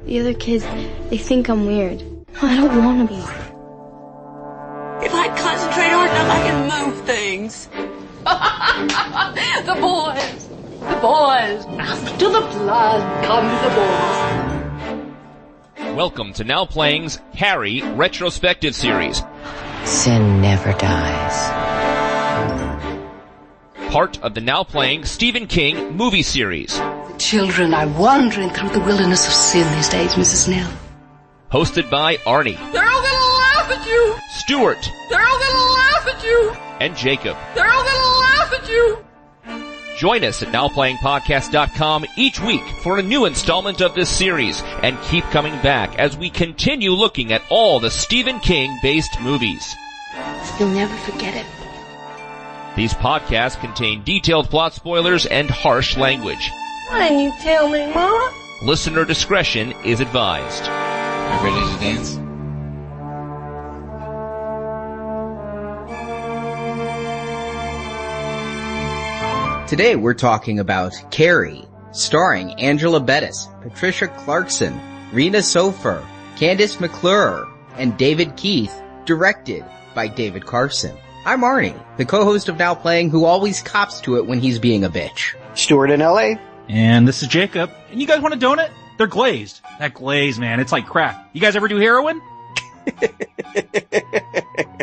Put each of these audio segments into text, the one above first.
The other kids, they think I'm weird. I don't want to be. If I concentrate hard enough, I can move things. The boys. The boys. After the blood come the boys. Welcome to Now Playing's Carrie retrospective series. Sin never dies. Part of the Now Playing Stephen King movie series. The children are wandering through the wilderness of sin these days, Mrs. Snell. Hosted by Arnie. They're all gonna laugh at you. Stuart. They're all gonna laugh at you. And Jakob. They're all gonna laugh at you. Join us at NowPlayingPodcast.com each week for a new installment of this series, and keep coming back as we continue looking at all the Stephen King-based movies. You'll never forget it. These podcasts contain detailed plot spoilers and harsh language. Why didn't you tell me, Ma? Listener discretion is advised. You ready to dance? Today we're talking about Carrie, starring Agnela Bettis, Patricia Clarkson, Rena Sofer, Candice McClure, and David Keith, directed by David Carsons. I'm Arnie, the co-host of Now Playing, who always cops to it when he's being a bitch. Stuart in LA. And this is Jakob. And you guys want a donut? They're glazed. That glaze, man, it's like crack. You guys ever do heroin?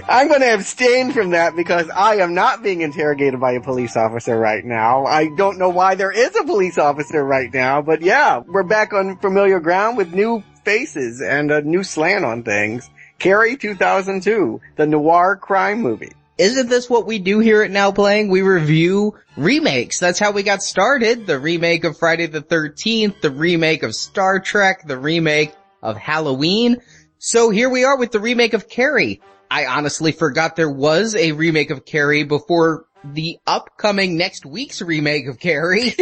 I'm going to abstain from that because I am not being interrogated by a police officer right now. I don't know why there is a police officer right now, but yeah, we're back on familiar ground with new faces and a new slant on things. Carrie 2002, the noir crime movie. Isn't this what we do here at Now Playing? We review remakes. That's how we got started. The remake of Friday the 13th, the remake of Star Trek, the remake of Halloween. So here we are with the remake of Carrie. I honestly forgot there was a remake of Carrie before the upcoming next week's remake of Carrie.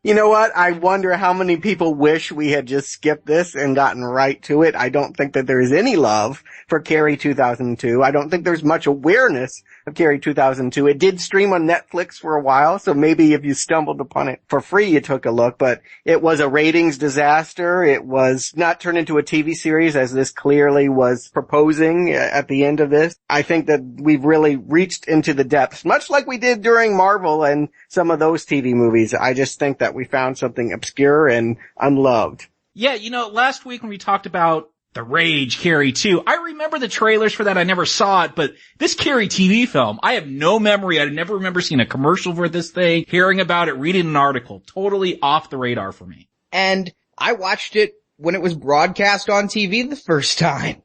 You know what? I wonder how many people wish we had just skipped this and gotten right to it. I don't think that there is any love for Carrie 2002. I don't think there's much awareness of Carrie 2002. It did stream on Netflix for a while, so maybe if you stumbled upon it for free, you took a look, but it was a ratings disaster. It was not turned into a TV series, as this clearly was proposing at the end of this. I think that we've really reached into the depths, much like we did during Marvel and some of those TV movies. I just think that we found something obscure and unloved. Yeah, you know, last week when we talked about The Rage, Carrie 2, I remember the trailers for that. I never saw it, but this Carrie TV film, I have no memory. I never remember seeing a commercial for this thing, hearing about it, reading an article. Totally off the radar for me. And I watched it when it was broadcast on TV the first time.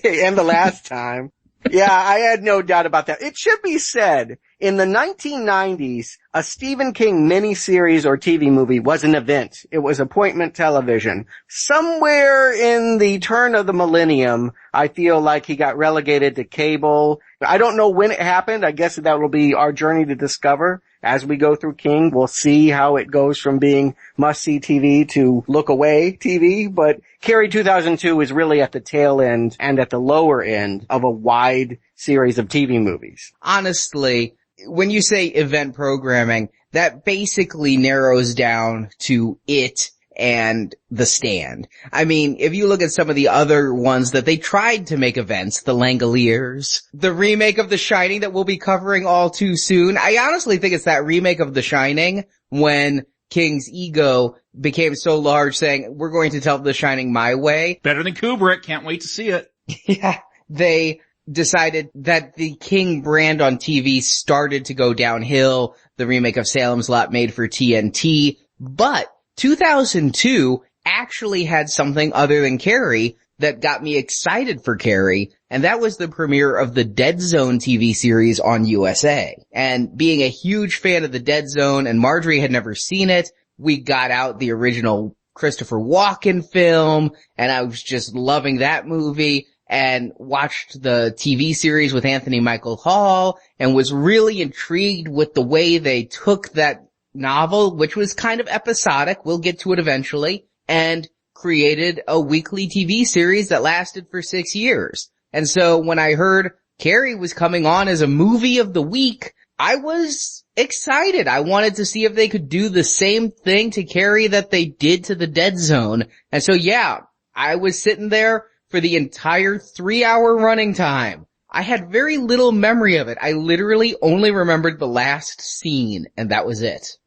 And the last time. Yeah, I had no doubt about that. It should be said, in the 1990s, a Stephen King miniseries or TV movie was an event. It was appointment television. Somewhere in the turn of the millennium, I feel like he got relegated to cable. I don't know when it happened. I guess that will be our journey to discover. As we go through King, we'll see how it goes from being must-see TV to look-away TV. But Carrie 2002 is really at the tail end and at the lower end of a wide series of TV movies. Honestly, when you say event programming, that basically narrows down to it and The Stand. I mean, if you look at some of the other ones that they tried to make events, The Langoliers, the remake of The Shining that we'll be covering all too soon. I honestly think it's that remake of The Shining when King's ego became so large saying, we're going to tell The Shining my way. Better than Kubrick. Can't wait to see it. Yeah. They decided that the King brand on TV started to go downhill. The remake of Salem's Lot made for TNT, but 2002 actually had something other than Carrie that got me excited for Carrie, and that was the premiere of the Dead Zone TV series on USA. And being a huge fan of the Dead Zone, and Marjorie had never seen it, we got out the original Christopher Walken film, and I was just loving that movie, and watched the TV series with Anthony Michael Hall, and was really intrigued with the way they took that novel, which was kind of episodic, we'll get to it eventually, and created a weekly TV series that lasted for 6 years. And so when I heard Carrie was coming on as a movie of the week, I was excited. I wanted to see if they could do the same thing to Carrie that they did to the Dead Zone. And so yeah, I was sitting there for the entire 3-hour running time. I had very little memory of it. I literally only remembered the last scene, and that was it.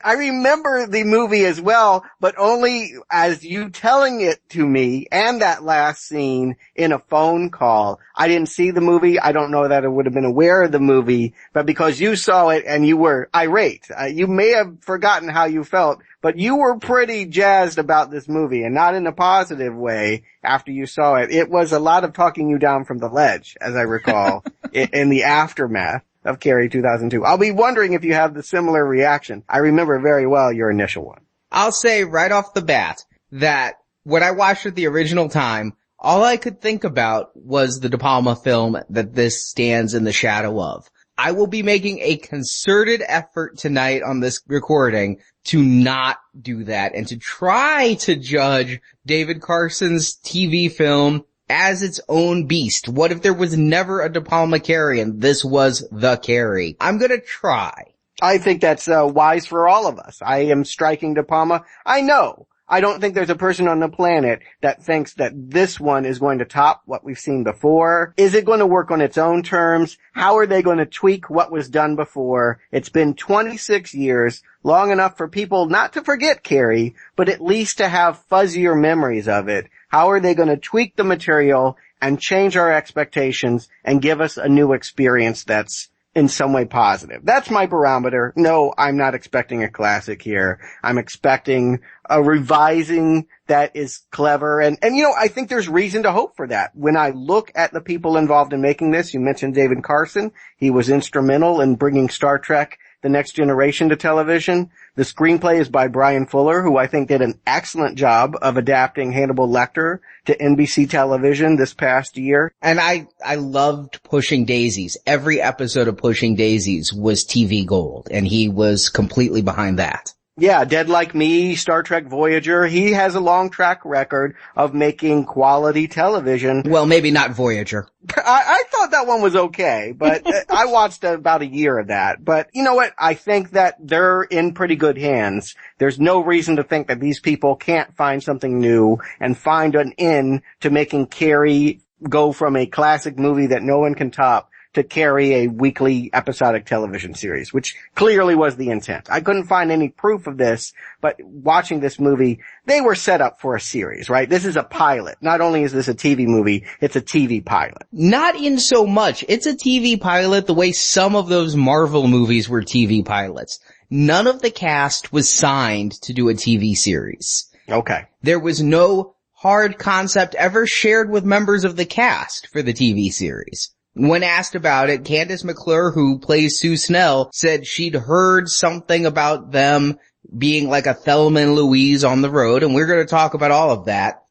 I remember the movie as well, but only as you telling it to me and that last scene in a phone call. I didn't see the movie. I don't know that I would have been aware of the movie, but because you saw it and you were irate, you may have forgotten how you felt, but you were pretty jazzed about this movie, and not in a positive way after you saw it. It was a lot of talking you down from the ledge, as I recall, in the aftermath of Carrie 2002. I'll be wondering if you have the similar reaction. I remember very well your initial one. I'll say right off the bat that when I watched it the original time, all I could think about was the De Palma film that this stands in the shadow of. I will be making a concerted effort tonight on this recording to not do that and to try to judge David Carsons' TV film as its own beast. What if there was never a De Palma Carrie and this was the Carrie? I'm gonna try. I think that's wise for all of us. I am striking De Palma. I know. I don't think there's a person on the planet that thinks that this one is going to top what we've seen before. Is it going to work on its own terms? How are they going to tweak what was done before? It's been 26 years, long enough for people not to forget Carrie, but at least to have fuzzier memories of it. How are they going to tweak the material and change our expectations and give us a new experience that's in some way positive? That's my barometer. No, I'm not expecting a classic here. I'm expecting a revising that is clever. And I think there's reason to hope for that. When I look at the people involved in making this, you mentioned David Carson. He was instrumental in bringing Star Trek The Next Generation to television. The screenplay is by Bryan Fuller, who I think did an excellent job of adapting Hannibal Lecter to NBC television this past year. And I loved Pushing Daisies. Every episode of Pushing Daisies was TV gold, and he was completely behind that. Yeah, Dead Like Me, Star Trek Voyager. He has a long track record of making quality television. Well, maybe not Voyager. I thought that one was okay, but I watched about a year of that. But you know what? I think that they're in pretty good hands. There's no reason to think that these people can't find something new and find an end to making Carrie go from a classic movie that no one can top to Carrie a weekly episodic television series, which clearly was the intent. I couldn't find any proof of this, but watching this movie, they were set up for a series, right? This is a pilot. Not only is this a TV movie, it's a TV pilot. Not in so much. It's a TV pilot the way some of those Marvel movies were TV pilots. None of the cast was signed to do a TV series. Okay. There was no hard concept ever shared with members of the cast for the TV series. When asked about it, Candace McClure, who plays Sue Snell, said she'd heard something about them being like a Thelma and Louise on the road, and we're going to talk about all of that.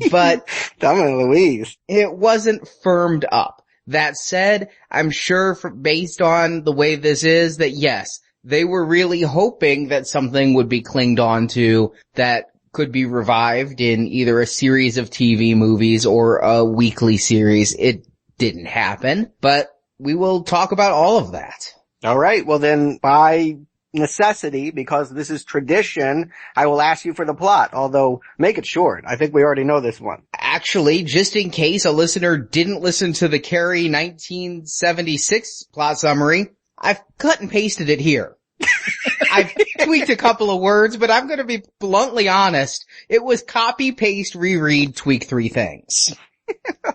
But Thelma and Louise. It wasn't firmed up. That said, I'm sure based on the way this is that yes, they were really hoping that something would be clinged on to that could be revived in either a series of TV movies or a weekly series. It didn't happen, but we will talk about all of that. All right. Well, then by necessity, because this is tradition, I will ask you for the plot, although make it short. I think we already know this one. Actually, just in case a listener didn't listen to the Carrie 1976 plot summary, I've cut and pasted it here. I've tweaked a couple of words, but I'm going to be bluntly honest. It was copy, paste, reread, tweak 3 things.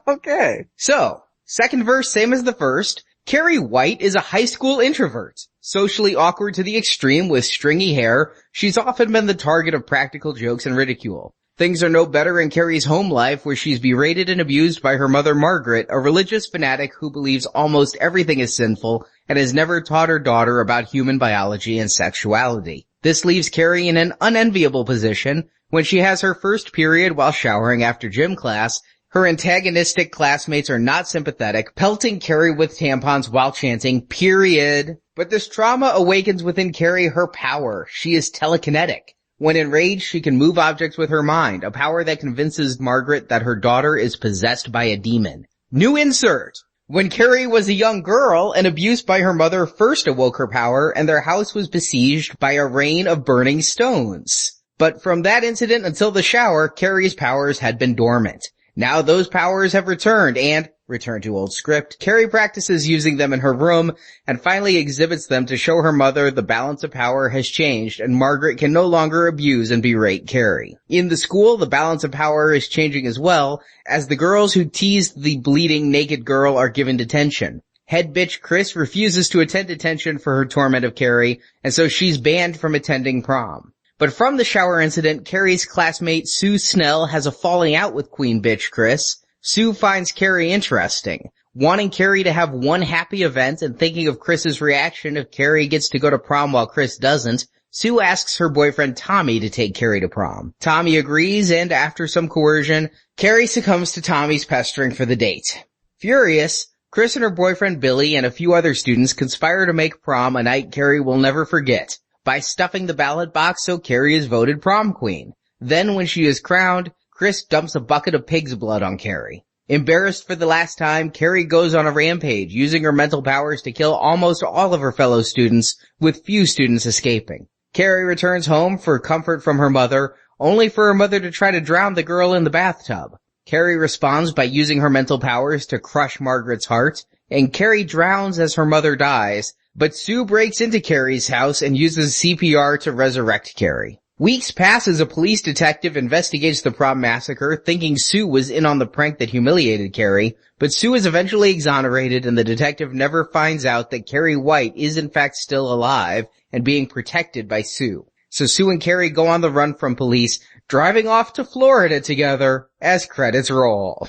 Okay. So, second verse, same as the first. Carrie White is a high school introvert. Socially awkward to the extreme with stringy hair, she's often been the target of practical jokes and ridicule. Things are no better in Carrie's home life, where she's berated and abused by her mother Margaret, a religious fanatic who believes almost everything is sinful and has never taught her daughter about human biology and sexuality. This leaves Carrie in an unenviable position when she has her first period while showering after gym class. Her antagonistic classmates are not sympathetic, pelting Carrie with tampons while chanting, period. But this trauma awakens within Carrie her power. She is telekinetic. When enraged, she can move objects with her mind, a power that convinces Margaret that her daughter is possessed by a demon. New insert. When Carrie was a young girl, an abuse by her mother first awoke her power, and their house was besieged by a rain of burning stones. But from that incident until the shower, Carrie's powers had been dormant. Now those powers have returned, and, return to old script, Carrie practices using them in her room, and finally exhibits them to show her mother the balance of power has changed, and Margaret can no longer abuse and berate Carrie. In the school, the balance of power is changing as well, as the girls who teased the bleeding naked girl are given detention. Head bitch Chris refuses to attend detention for her torment of Carrie, and so she's banned from attending prom. But from the shower incident, Carrie's classmate Sue Snell has a falling out with Queen Bitch Chris. Sue finds Carrie interesting, wanting Carrie to have one happy event and thinking of Chris's reaction if Carrie gets to go to prom while Chris doesn't. Sue asks her boyfriend Tommy to take Carrie to prom. Tommy agrees, and after some coercion, Carrie succumbs to Tommy's pestering for the date. Furious, Chris and her boyfriend Billy and a few other students conspire to make prom a night Carrie will never forget by stuffing the ballot box so Carrie is voted prom queen. Then when she is crowned, Chris dumps a bucket of pig's blood on Carrie. Embarrassed for the last time, Carrie goes on a rampage, using her mental powers to kill almost all of her fellow students, with few students escaping. Carrie returns home for comfort from her mother, only for her mother to try to drown the girl in the bathtub. Carrie responds by using her mental powers to crush Margaret's heart, and Carrie drowns as her mother dies, but Sue breaks into Carrie's house and uses CPR to resurrect Carrie. Weeks pass as a police detective investigates the prom massacre, thinking Sue was in on the prank that humiliated Carrie, but Sue is eventually exonerated and the detective never finds out that Carrie White is in fact still alive and being protected by Sue. So Sue and Carrie go on the run from police, driving off to Florida together as credits roll.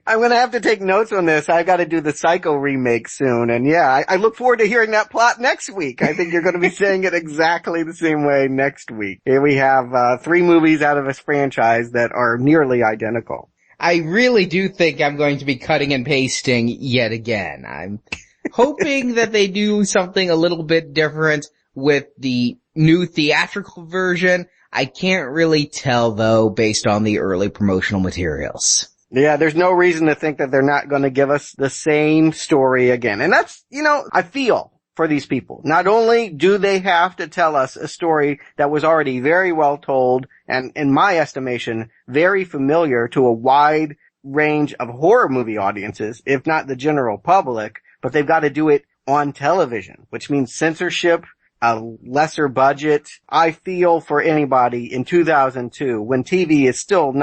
I'm going to have to take notes on this. I got to do the Psycho remake soon. And yeah, I look forward to hearing that plot next week. I think you're going to be saying it exactly the same way next week. Here we have 3 movies out of this franchise that are nearly identical. I really do think I'm going to be cutting and pasting yet again. I'm hoping that they do something a little bit different with the new theatrical version. I can't really tell, though, based on the early promotional materials. Yeah, there's no reason to think that they're not going to give us the same story again. And that's, I feel for these people. Not only do they have to tell us a story that was already very well told and, in my estimation, very familiar to a wide range of horror movie audiences, if not the general public, but they've got to do it on television, which means censorship, a lesser budget. I feel for anybody in 2002 when TV is still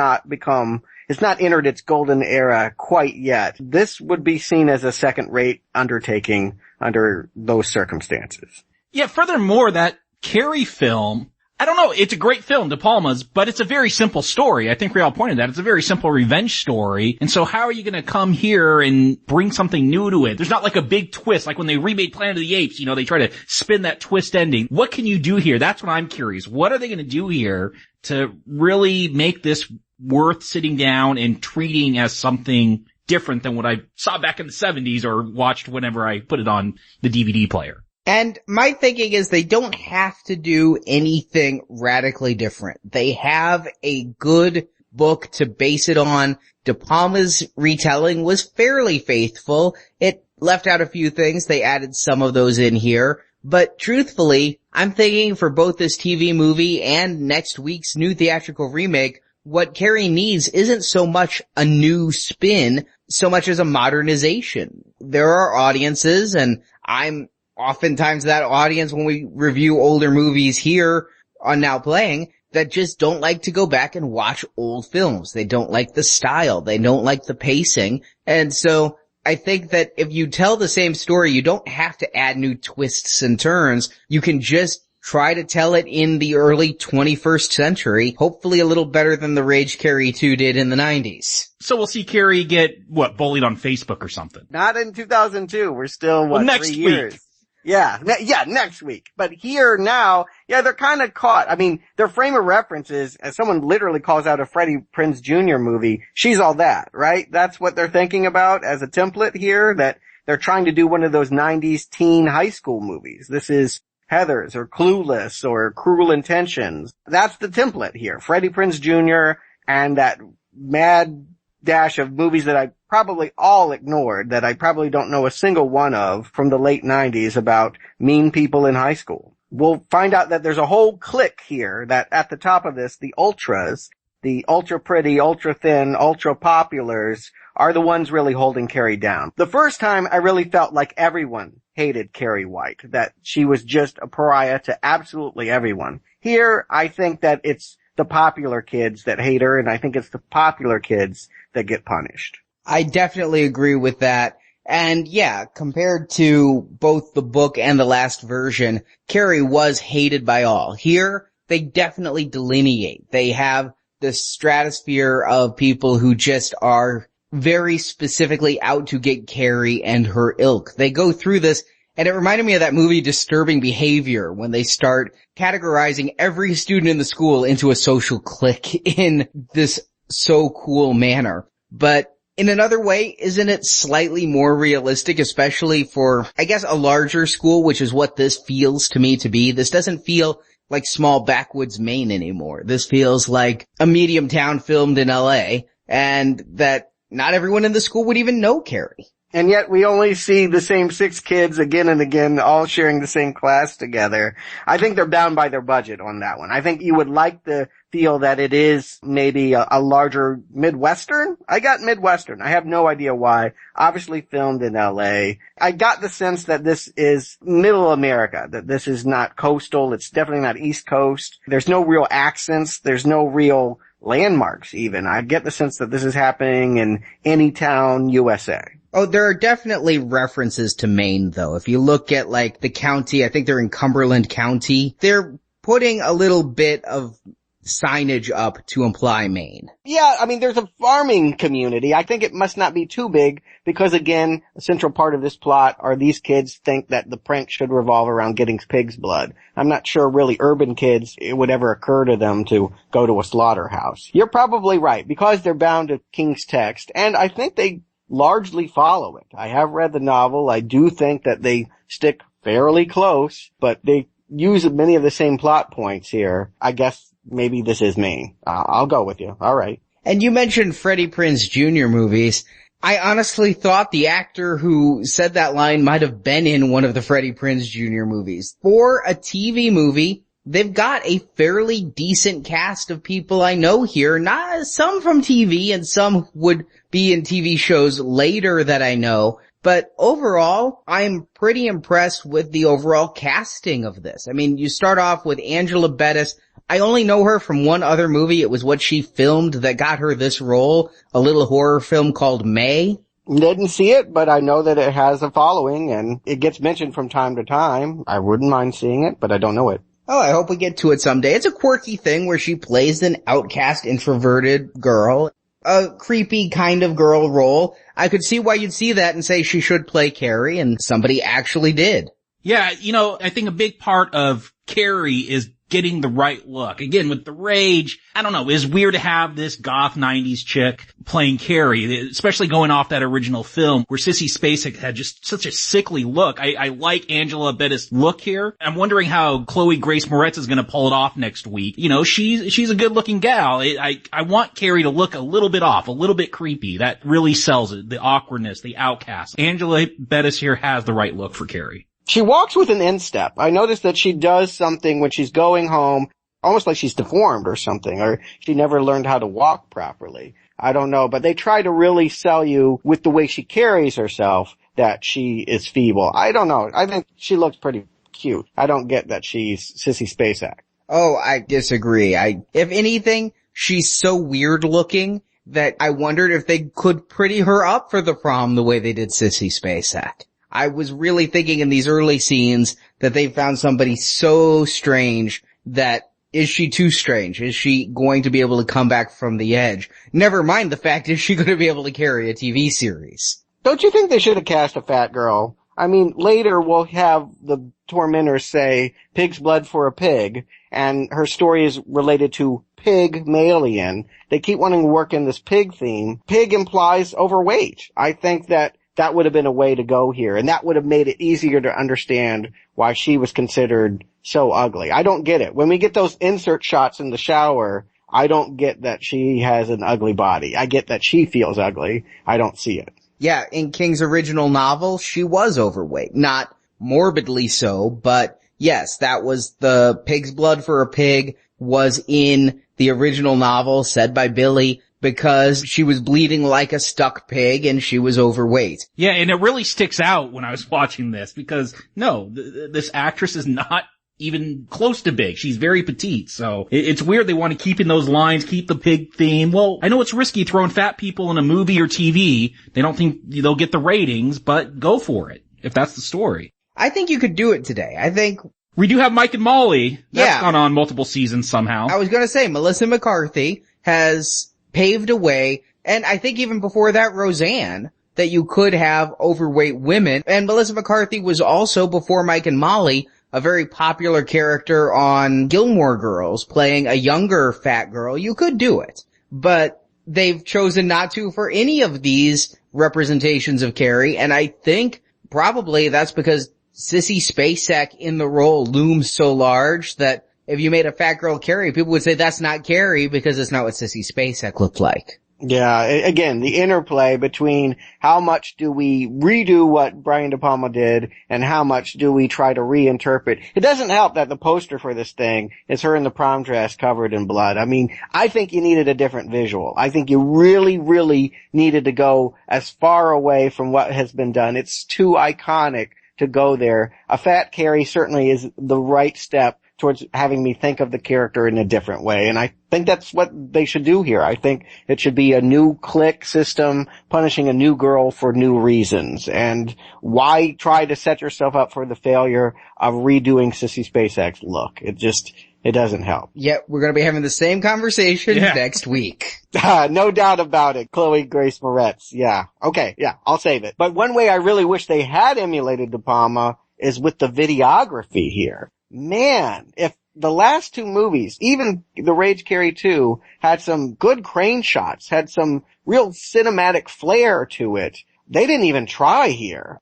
it's not entered its golden era quite yet. This would be seen as a second-rate undertaking under those circumstances. Yeah, furthermore, that Carrie film, I don't know, it's a great film, De Palma's, but it's a very simple story. I think we all pointed that. It's a very simple revenge story. And so how are you going to come here and bring something new to it? There's not like a big twist, like when they remade Planet of the Apes, they try to spin that twist ending. What can you do here? That's what I'm curious. What are they going to do here to really make this worth sitting down and treating as something different than what I saw back in the 70s or watched whenever I put it on the DVD player? And my thinking is they don't have to do anything radically different. They have a good book to base it on. De Palma's retelling was fairly faithful. It left out a few things. They added some of those in here. But truthfully, I'm thinking for both this TV movie and next week's new theatrical remake, what Carrie needs isn't so much a new spin, so much as a modernization. There are audiences, and I'm oftentimes that audience when we review older movies here on Now Playing, that just don't like to go back and watch old films. They don't like the style. They don't like the pacing. And so I think that if you tell the same story, you don't have to add new twists and turns. You can just try to tell it in the early 21st century, hopefully a little better than the Rage Carrie 2 did in the 90s. So we'll see Carrie get, bullied on Facebook or something? Not in 2002. We're still, next 3 years? Week. Yeah, next week. But here now, they're kind of caught. I mean, their frame of reference is, as someone literally calls out a Freddie Prinze Jr. movie, She's All That, right? That's what they're thinking about as a template here, that they're trying to do one of those 90s teen high school movies. This is Heathers or Clueless or Cruel Intentions. That's the template here. Freddie Prinze Jr. and that mad dash of movies that I probably all ignored, that I probably don't know a single one of from the late 90s about mean people in high school. We'll find out that there's a whole clique here that at the top of this, the ultras, the ultra pretty, ultra thin, ultra populars are the ones really holding Carrie down. The first time I really felt like everyone hated Carrie White, that she was just a pariah to absolutely everyone. Here, I think that it's the popular kids that hate her, and I think it's the popular kids that get punished. I definitely agree with that. And yeah, compared to both the book and the last version, Carrie was hated by all. Here, they definitely delineate. They have the stratosphere of people who just are very specifically out to get Carrie and her ilk. They go through this, and it reminded me of that movie Disturbing Behavior, when they start categorizing every student in the school into a social clique in this so cool manner. But in another way, isn't it slightly more realistic, especially for, I guess, a larger school, which is what this feels to me to be? This doesn't feel like small backwoods Maine anymore. This feels like a medium town filmed in LA, and that not everyone in the school would even know Carrie. And yet we only see the same 6 kids again and again, all sharing the same class together. I think they're bound by their budget on that one. I think you would like to feel that it is maybe a larger Midwestern. I got Midwestern. I have no idea why. Obviously filmed in LA. I got the sense that this is middle America, that this is not coastal. It's definitely not East Coast. There's no real accents. There's no real landmarks even. I get the sense that this is happening in any town, USA. Oh, there are definitely references to Maine, though. If you look at, like, the county, I think they're in Cumberland County, they're putting a little bit of signage up to imply Maine. Yeah, I mean, there's a farming community. I think it must not be too big because, again, a central part of this plot are these kids think that the prank should revolve around getting pig's blood. I'm not sure really urban kids, it would ever occur to them to go to a slaughterhouse. You're probably right, because they're bound to King's text, and I think they largely follow it. I have read the novel. I do think that they stick fairly close, but they use many of the same plot points here. I guess maybe this is Maine. I'll go with you. All right. And you mentioned Freddie Prinze Jr. movies. I honestly thought the actor who said that line might have been in one of the Freddie Prinze Jr. movies. For a TV movie, they've got a fairly decent cast of people I know here. Not some from TV and some would be in TV shows later that I know. But overall, I'm pretty impressed with the overall casting of this. I mean, you start off with Agnela Bettis. I only know her from one other movie. It was what she filmed that got her this role, a little horror film called May. Didn't see it, but I know that it has a following and it gets mentioned from time to time. I wouldn't mind seeing it, but I don't know it. Oh, I hope we get to it someday. It's a quirky thing where she plays an outcast, introverted girl, a creepy kind of girl role. I could see why you'd see that and say she should play Carrie, and somebody actually did. Yeah, I think a big part of Carrie is getting the right look. Again, with the rage, I don't know, it's weird to have this goth 90s chick playing Carrie, especially going off that original film where Sissy Spacek had just such a sickly look. I like Agnela Bettis' look here. I'm wondering how Chloë Grace Moretz is going to pull it off next week. She's a good looking gal. I want Carrie to look a little bit off, a little bit creepy. That really sells it. The awkwardness, the outcast. Agnela Bettis here has the right look for Carrie. She walks with an instep. I noticed that she does something when she's going home, almost like she's deformed or something, or she never learned how to walk properly. I don't know, but they try to really sell you with the way she carries herself that she is feeble. I don't know. I think she looks pretty cute. I don't get that she's Sissy Spacek. Oh, I disagree. If anything, she's so weird looking that I wondered if they could pretty her up for the prom the way they did Sissy Spacek. I was really thinking in these early scenes that they found somebody so strange that is she too strange? Is she going to be able to come back from the edge? Never mind the fact, is she going to be able to carry a TV series? Don't you think they should have cast a fat girl? I mean, later we'll have the tormentors say pig's blood for a pig, and her story is related to Pygmalion. They keep wanting to work in this pig theme. Pig implies overweight. I think that would have been a way to go here, and that would have made it easier to understand why she was considered so ugly. I don't get it. When we get those insert shots in the shower, I don't get that she has an ugly body. I get that she feels ugly. I don't see it. Yeah, in King's original novel, she was overweight. Not morbidly so, but yes, that was the pig's blood for a pig was in the original novel said by Billy because she was bleeding like a stuck pig and she was overweight. Yeah, and it really sticks out when I was watching this because no, this actress is not even close to big. She's very petite. So it's weird they want to keep in those lines, keep the pig theme. Well, I know it's risky throwing fat people in a movie or TV. They don't think they'll get the ratings, but go for it if that's the story. I think you could do it today. I think we do have Mike and Molly. That's yeah. gone on multiple seasons somehow. I was going to say Melissa McCarthy has paved a way. And I think even before that, Roseanne, that you could have overweight women. And Melissa McCarthy was also, before Mike and Molly, a very popular character on Gilmore Girls, playing a younger fat girl. You could do it. But they've chosen not to for any of these representations of Carrie. And I think probably that's because Sissy Spacek in the role looms so large that if you made a fat girl Carrie, people would say that's not Carrie because it's not what Sissy Spacek looked like. Yeah, again, the interplay between how much do we redo what Brian De Palma did and how much do we try to reinterpret. It doesn't help that the poster for this thing is her in the prom dress covered in blood. I mean, I think you needed a different visual. I think you really, really needed to go as far away from what has been done. It's too iconic to go there. A fat Carrie certainly is the right step towards having me think of the character in a different way. And I think that's what they should do here. I think it should be a new click system, punishing a new girl for new reasons. And why try to set yourself up for the failure of redoing Sissy Spacek's look? It doesn't help. Yet we're going to be having the same conversation next week. No doubt about it. Chloë Grace Moretz. Yeah. Okay. Yeah. I'll save it. But one way I really wish they had emulated De Palma is with the videography here. Man, if the last two movies, even The Rage Carrie 2, had some good crane shots, had some real cinematic flair to it, they didn't even try here.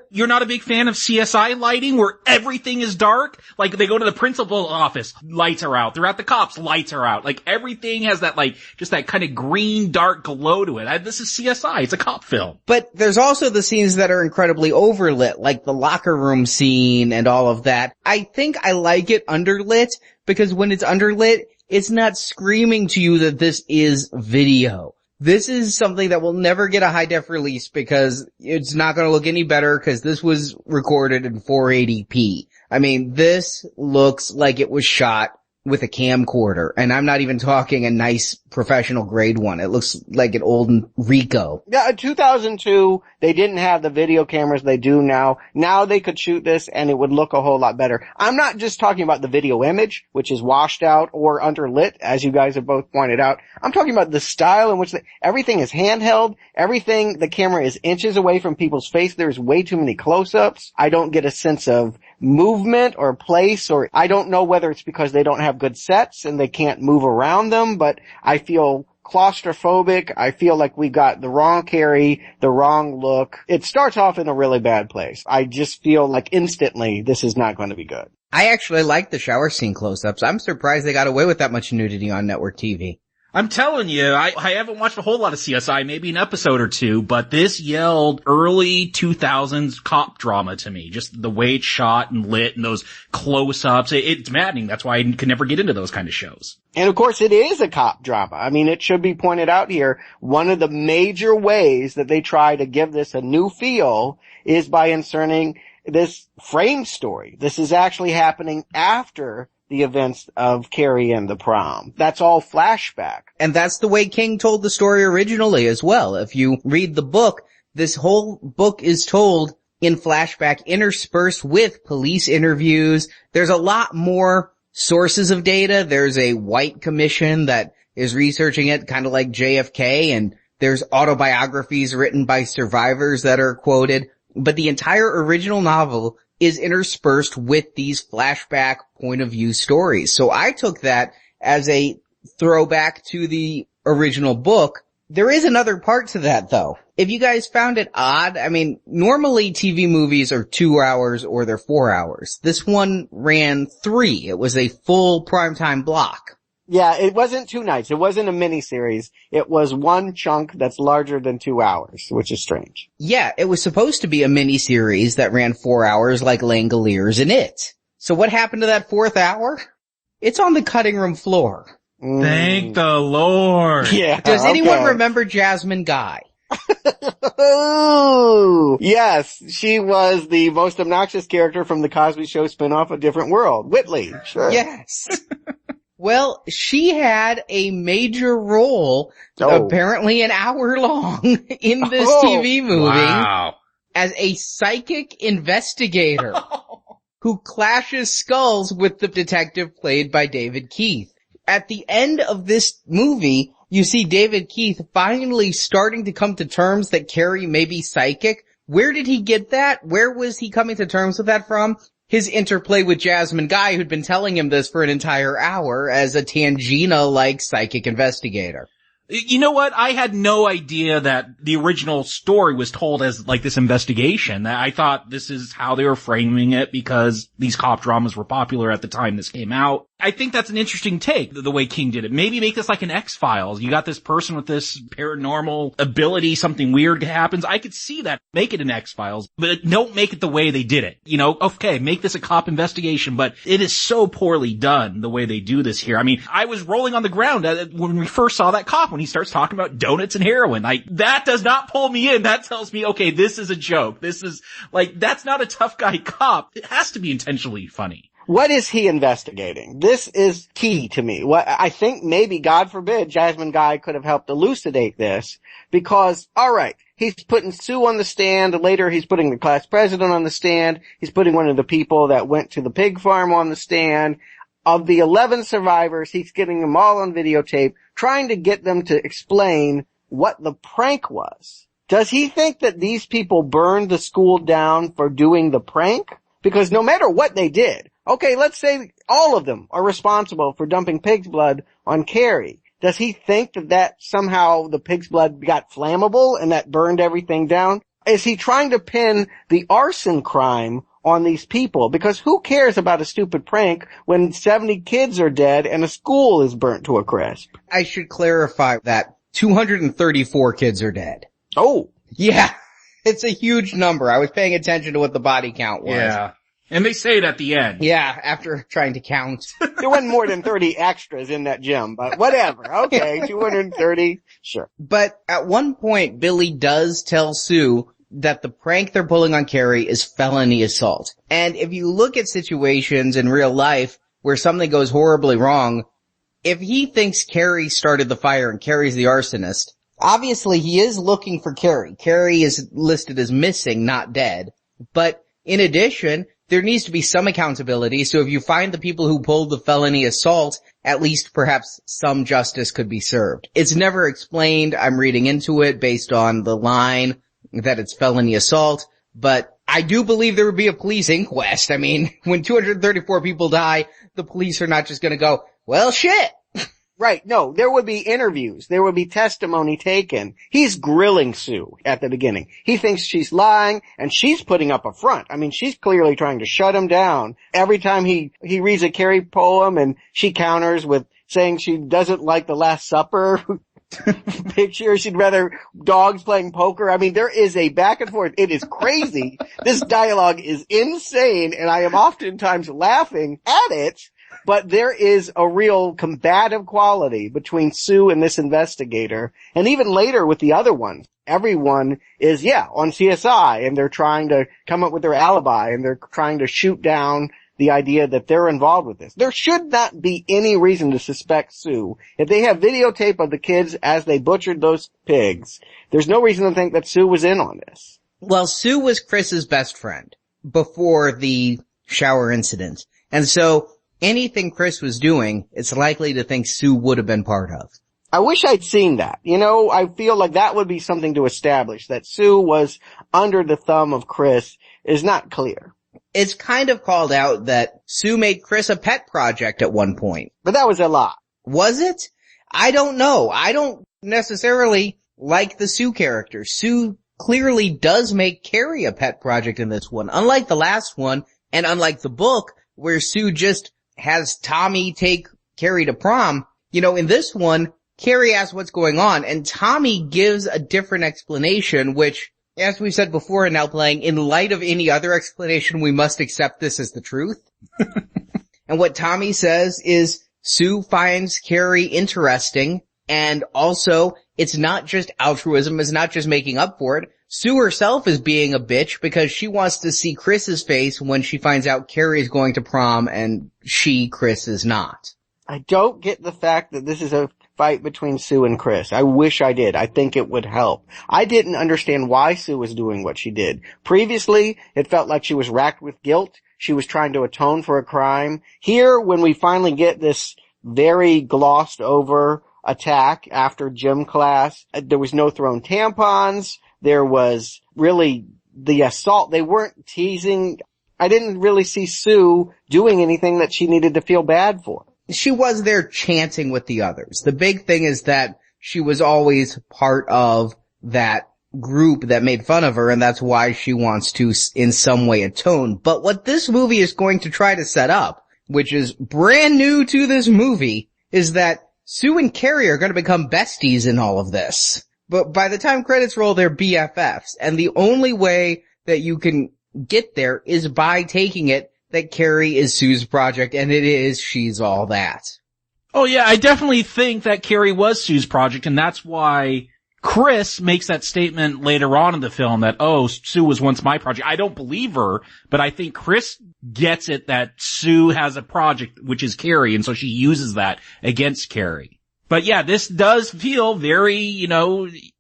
You're not a big fan of CSI lighting where everything is dark? Like they go to the principal's office, lights are out. They're at the cops, lights are out. Like everything has that just that kind of green dark glow to it. This is CSI. It's a cop film. But there's also the scenes that are incredibly overlit, like the locker room scene and all of that. I think I like it underlit because when it's underlit, it's not screaming to you that this is video. This is something that will never get a high def release because it's not going to look any better because this was recorded in 480p. I mean, this looks like it was shot with a camcorder, and I'm not even talking a nice professional grade one. It looks like an old Ricoh. Yeah, in 2002, they didn't have the video cameras they do now. Now they could shoot this and it would look a whole lot better. I'm not just talking about the video image, which is washed out or underlit, as you guys have both pointed out. I'm talking about the style in which everything is handheld. Everything, the camera is inches away from people's face. There's way too many close-ups. I don't get a sense of movement or place, or I don't know whether it's because they don't have good sets and they can't move around them, but I feel claustrophobic. I feel like we got the wrong Carrie, the wrong look. It starts off in a really bad place. I just feel like instantly this is not going to be good. I actually like the shower scene close-ups. I'm surprised they got away with that much nudity on network TV. I'm telling you, I haven't watched a whole lot of CSI, maybe an episode or two, but this yelled early 2000s cop drama to me. Just the way it's shot and lit and those close-ups. It's maddening. That's why I could never get into those kind of shows. And of course it is a cop drama. I mean, it should be pointed out here, one of the major ways that they try to give this a new feel is by inserting this frame story. This is actually happening after the events of Carrie and the prom. That's all flashback. And that's the way King told the story originally as well. If you read the book, this whole book is told in flashback interspersed with police interviews. There's a lot more sources of data. There's a white commission that is researching it, kind of like JFK, and there's autobiographies written by survivors that are quoted. But the entire original novel is interspersed with these flashback point of view stories. So I took that as a throwback to the original book. There is another part to that though. If you guys found it odd, I mean, normally TV movies are 2 hours or they're 4 hours. This one ran 3. It was a full primetime block. Yeah, it wasn't 2 nights. It wasn't a miniseries. It was one chunk that's larger than 2 hours, which is strange. Yeah, it was supposed to be a miniseries that ran 4 hours like Langoliers and It. So what happened to that 4th hour? It's on the cutting room floor. Thank the Lord. Yeah. Does anyone remember Jasmine Guy? Oh, yes. She was the most obnoxious character from the Cosby Show spinoff, A Different World. Whitley. Sure. Yes. Well, she had a major role, apparently an hour long, in this TV movie. Wow. As a psychic investigator who clashes skulls with the detective played by David Keith. At the end of this movie, you see David Keith finally starting to come to terms that Carrie may be psychic. Where did he get that? Where was he coming to terms with that from? His interplay with Jasmine Guy, who'd been telling him this for an entire hour as a Tangina-like psychic investigator. You know what? I had no idea that the original story was told as like this investigation. I thought this is how they were framing it because these cop dramas were popular at the time this came out. I think that's an interesting take, the way King did it. Maybe make this like an X-Files. You got this person with this paranormal ability, something weird happens. I could see that. Make it an X-Files, but don't make it the way they did it. You know, okay, make this a cop investigation, but it is so poorly done the way they do this here. I mean, I was rolling on the ground when we first saw that cop when he starts talking about donuts and heroin. Like, that does not pull me in. That tells me, okay, this is a joke. This is, like, that's not a tough guy cop. It has to be intentionally funny. What is he investigating? This is key to me. What I think maybe, God forbid, Jasmine Guy could have helped elucidate this because, alright, he's putting Sue on the stand. Later he's putting the class president on the stand. He's putting one of the people that went to the pig farm on the stand. Of the 11 survivors, he's getting them all on videotape, trying to get them to explain what the prank was. Does he think that these people burned the school down for doing the prank? Because no matter what they did, okay, let's say all of them are responsible for dumping pig's blood on Carrie. Does he think that somehow the pig's blood got flammable and that burned everything down? Is he trying to pin the arson crime on these people? Because who cares about a stupid prank when 70 kids are dead and a school is burnt to a crisp? I should clarify that 234 kids are dead. Oh. Yeah. It's a huge number. I was paying attention to what the body count was. Yeah. And they say it at the end. Yeah, after trying to count. There wasn't more than 30 extras in that gym, but whatever. Okay, 230. Sure. But at one point, Billy does tell Sue that the prank they're pulling on Carrie is felony assault. And if you look at situations in real life where something goes horribly wrong, if he thinks Carrie started the fire and Carrie's the arsonist, obviously he is looking for Carrie. Carrie is listed as missing, not dead. But in addition, there needs to be some accountability, so if you find the people who pulled the felony assault, at least perhaps some justice could be served. It's never explained. I'm reading into it based on the line that it's felony assault, but I do believe there would be a police inquest. I mean, when 234 people die, the police are not just gonna go, well, shit. Right, no, there would be interviews. There would be testimony taken. He's grilling Sue at the beginning. He thinks she's lying, and she's putting up a front. I mean, she's clearly trying to shut him down. Every time he reads a Carrie poem, and she counters with saying she doesn't like the Last Supper picture. She'd rather dogs playing poker. I mean, there is a back and forth. It is crazy. This dialogue is insane, and I am oftentimes laughing at it. But there is a real combative quality between Sue and this investigator. And even later with the other ones, everyone is, on CSI, and they're trying to come up with their alibi, and they're trying to shoot down the idea that they're involved with this. There should not be any reason to suspect Sue. If they have videotape of the kids as they butchered those pigs, there's no reason to think that Sue was in on this. Well, Sue was Chris's best friend before the shower incident. And so anything Chris was doing, it's likely to think Sue would have been part of. I wish I'd seen that. You know, I feel like that would be something to establish. That Sue was under the thumb of Chris is not clear. It's kind of called out that Sue made Chris a pet project at one point. But that was a lot. Was it? I don't know. I don't necessarily like the Sue character. Sue clearly does make Carrie a pet project in this one. Unlike the last one, and unlike the book, where Sue just has Tommy take Carrie to prom, In this one, Carrie asks what's going on, and Tommy gives a different explanation, which, as we've said before and now playing, in light of any other explanation, we must accept this as the truth. And what Tommy says is Sue finds Carrie interesting, and also it's not just altruism, it's not just making up for it. Sue herself is being a bitch because she wants to see Chris's face when she finds out Carrie is going to prom and Chris is not. I don't get the fact that this is a fight between Sue and Chris. I wish I did. I think it would help. I didn't understand why Sue was doing what she did. Previously, it felt like she was racked with guilt. She was trying to atone for a crime. Here, when we finally get this very glossed over attack after gym class, there was no thrown tampons. There was really the assault. They weren't teasing. I didn't really see Sue doing anything that she needed to feel bad for. She was there chanting with the others. The big thing is that she was always part of that group that made fun of her, and that's why she wants to in some way atone. But what this movie is going to try to set up, which is brand new to this movie, is that Sue and Carrie are going to become besties in all of this. But by the time credits roll, they're BFFs. And the only way that you can get there is by taking it that Carrie is Sue's project, and it is She's All That. Oh yeah, I definitely think that Carrie was Sue's project, and that's why Chris makes that statement later on in the film that, oh, Sue was once my project. I don't believe her, but I think Chris gets it that Sue has a project, which is Carrie, and so she uses that against Carrie. But yeah, this does feel very,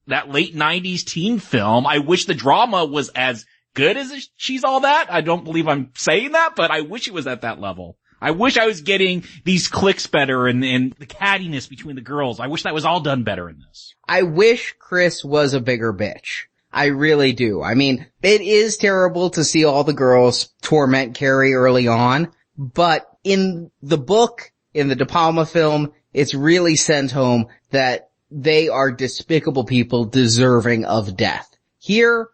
that late 90s teen film. I wish the drama was as good as She's All That. I don't believe I'm saying that, but I wish it was at that level. I wish I was getting these clicks better and the cattiness between the girls. I wish that was all done better in this. I wish Chris was a bigger bitch. I really do. I mean, it is terrible to see all the girls torment Carrie early on, but in the book, in the De Palma film, it's really sent home that they are despicable people deserving of death. Here,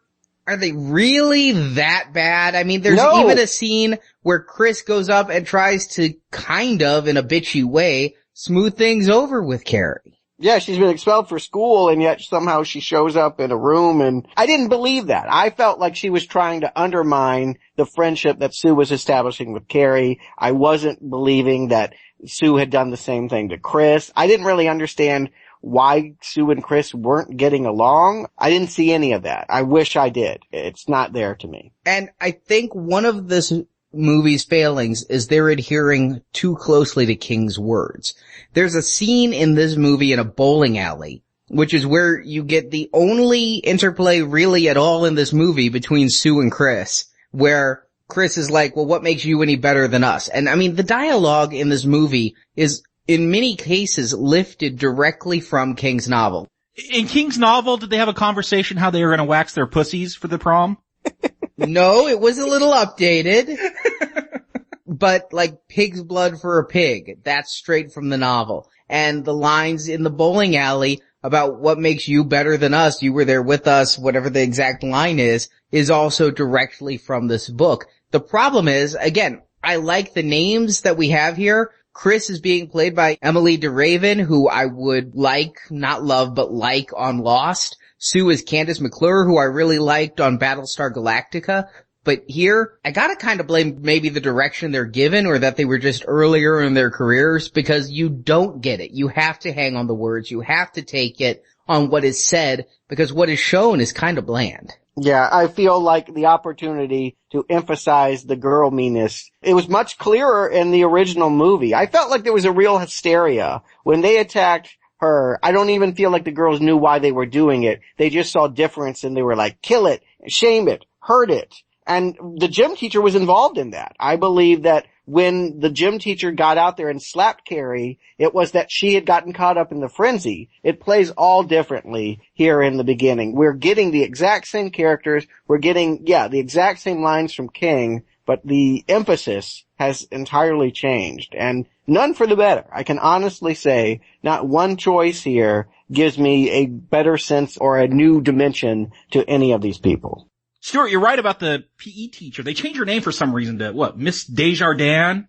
are they really that bad? I mean, there's even a scene where Chris goes up and tries to kind of, in a bitchy way, smooth things over with Carrie. Yeah, she's been expelled for school, and yet somehow she shows up in a room, and I didn't believe that. I felt like she was trying to undermine the friendship that Sue was establishing with Carrie. I wasn't believing that Sue had done the same thing to Chris. I didn't really understand why Sue and Chris weren't getting along. I didn't see any of that. I wish I did. It's not there to me. And I think one of this movie's failings is they're adhering too closely to King's words. There's a scene in this movie in a bowling alley, which is where you get the only interplay really at all in this movie between Sue and Chris, where Chris is like, well, what makes you any better than us? And I mean, the dialogue in this movie is in many cases lifted directly from King's novel. In King's novel, did they have a conversation how they were going to wax their pussies for the prom? No, it was a little updated. But like pig's blood for a pig, that's straight from the novel. And the lines in the bowling alley about what makes you better than us, you were there with us, whatever the exact line is also directly from this book. The problem is, again, I like the names that we have here. Chris is being played by Emily DeRaven, who I would like, not love, but like on Lost. Sue is Candace McClure, who I really liked on Battlestar Galactica. But here, I gotta kind of blame maybe the direction they're given, or that they were just earlier in their careers, because you don't get it. You have to hang on the words. You have to take it on what is said, because what is shown is kind of bland. Yeah, I feel like the opportunity to emphasize the girl meanness, it was much clearer in the original movie. I felt like there was a real hysteria when they attacked her. I don't even feel like the girls knew why they were doing it. They just saw difference and they were like, kill it, shame it, hurt it. And the gym teacher was involved in that. I believe that when the gym teacher got out there and slapped Carrie, it was that she had gotten caught up in the frenzy. It plays all differently here in the beginning. We're getting the exact same characters. We're getting, the exact same lines from King, but the emphasis has entirely changed, and none for the better. I can honestly say not one choice here gives me a better sense or a new dimension to any of these people. Stuart, you're right about the PE teacher. They changed her name for some reason to, what, Miss Desjardins?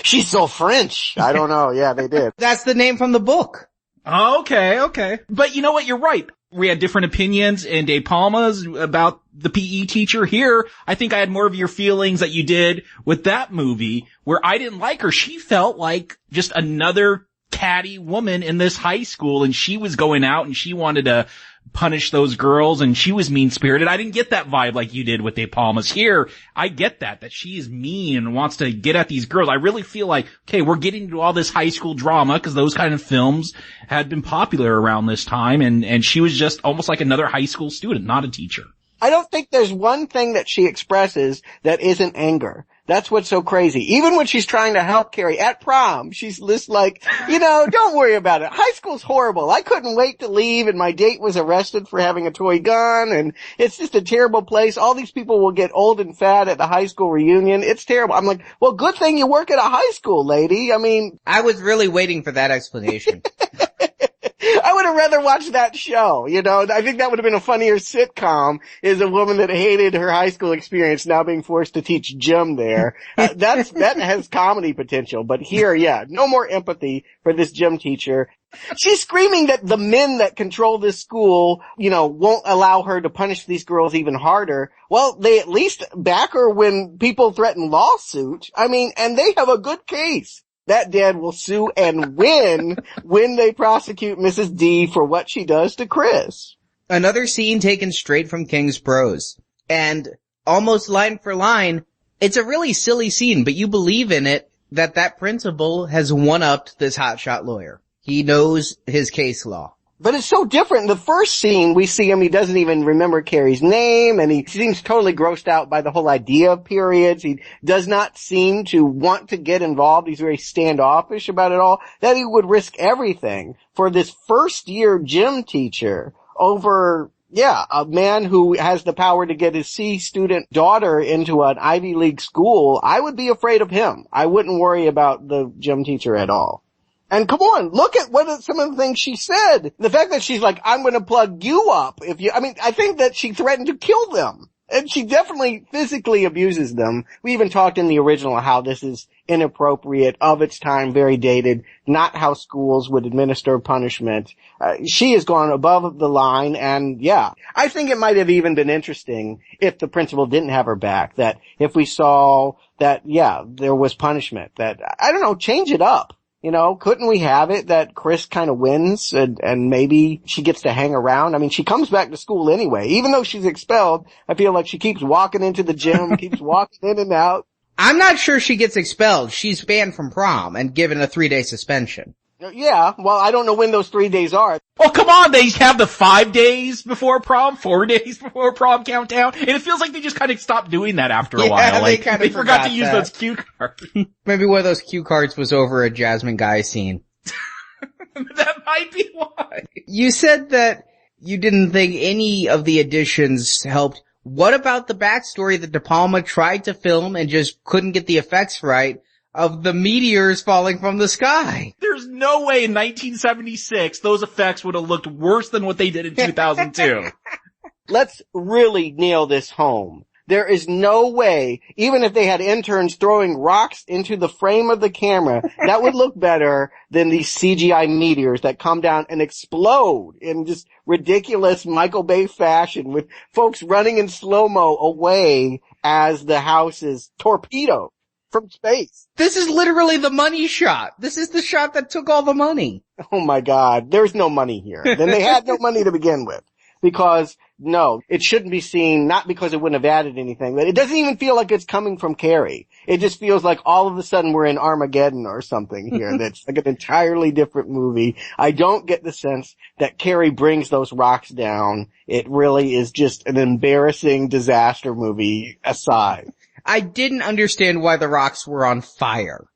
She's so French. I don't know. Yeah, they did. That's the name from the book. Okay. But you know what? You're right. We had different opinions in De Palma's about the PE teacher. Here, I think I had more of your feelings that you did with that movie, where I didn't like her. She felt like just another catty woman in this high school, and she was going out and she wanted to punish those girls, and she was mean-spirited. I didn't get that vibe like you did with De Palma's. Here, I get that she is mean and wants to get at these girls. I really feel like, okay, we're getting into all this high school drama, because those kind of films had been popular around this time, and she was just almost like another high school student, not a teacher. I don't think there's one thing that she expresses that isn't anger. That's what's so crazy. Even when she's trying to help Carrie at prom, she's just like, don't worry about it. High school's horrible. I couldn't wait to leave, and my date was arrested for having a toy gun, and it's just a terrible place. All these people will get old and fat at the high school reunion. It's terrible. I'm like, well, good thing you work at a high school, lady. I mean, I was really waiting for that explanation. I would have rather watched that show, I think that would have been a funnier sitcom, is a woman that hated her high school experience now being forced to teach gym there. That has comedy potential, but here, yeah, no more empathy for this gym teacher. She's screaming that the men that control this school, won't allow her to punish these girls even harder. Well, they at least back her when people threaten lawsuit. I mean, and they have a good case. That dad will sue and win when they prosecute Mrs. D for what she does to Chris. Another scene taken straight from King's prose. And almost line for line, it's a really silly scene, but you believe in it that principal has one-upped this hotshot lawyer. He knows his case law. But it's so different. The first scene, we see him, he doesn't even remember Carrie's name, and he seems totally grossed out by the whole idea of periods. He does not seem to want to get involved. He's very standoffish about it all. That he would risk everything for this first-year gym teacher over, a man who has the power to get his C student daughter into an Ivy League school. I would be afraid of him. I wouldn't worry about the gym teacher at all. And come on, look at some of the things she said. The fact that she's like, I'm going to plug you up I think that she threatened to kill them. And she definitely physically abuses them. We even talked in the original how this is inappropriate, of its time, very dated, not how schools would administer punishment. She has gone above the line, and I think it might have even been interesting if the principal didn't have her back, that if we saw that, there was punishment, that, I don't know, change it up. Couldn't we have it that Chris kind of wins and maybe she gets to hang around? I mean, she comes back to school anyway. Even though she's expelled, I feel like she keeps walking into the gym, keeps walking in and out. I'm not sure she gets expelled. She's banned from prom and given a 3-day suspension. Yeah, well, I don't know when those 3 days are. Oh, come on, they have the 5 days before prom, 4 days before prom countdown, and it feels like they just kind of stopped doing that after a while. Like, they forgot to use those cue cards. Maybe one of those cue cards was over a Jasmine Guy scene. That might be why. You said that you didn't think any of the additions helped. What about the backstory that De Palma tried to film and just couldn't get the effects right of the meteors falling from the sky? There's no way in 1976 those effects would have looked worse than what they did in 2002. Let's really nail this home. There is no way, even if they had interns throwing rocks into the frame of the camera, that would look better than these CGI meteors that come down and explode in just ridiculous Michael Bay fashion, with folks running in slow-mo away as the house is torpedoed from space. This is literally the money shot. This is the shot that took all the money. Oh my God. There's no money here. Then they had no money to begin with. Because, no, it shouldn't be seen, not because it wouldn't have added anything, but it doesn't even feel like it's coming from Carrie. It just feels like all of a sudden we're in Armageddon or something here. That's like an entirely different movie. I don't get the sense that Carrie brings those rocks down. It really is just an embarrassing disaster movie aside. I didn't understand why the rocks were on fire.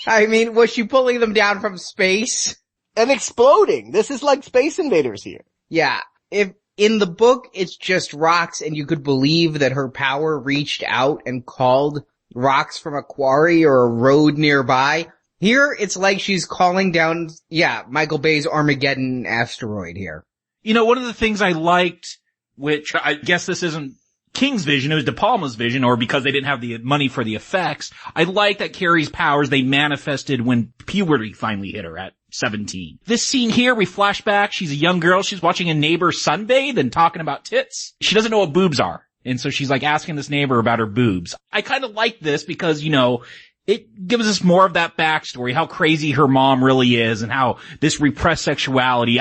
I mean, was she pulling them down from space? And exploding. This is like Space Invaders here. Yeah. If in the book it's just rocks and you could believe that her power reached out and called rocks from a quarry or a road nearby, here it's like she's calling down, Michael Bay's Armageddon asteroid here. One of the things I liked, which I guess this isn't King's vision, it was De Palma's vision, or because they didn't have the money for the effects. I like that Carrie's powers, they manifested when puberty finally hit her at 17. This scene here, we flash back, she's a young girl, she's watching a neighbor sunbathe and talking about tits. She doesn't know what boobs are. And so she's like asking this neighbor about her boobs. I kind of like this because, you know, it gives us more of that backstory, how crazy her mom really is and how this repressed sexuality.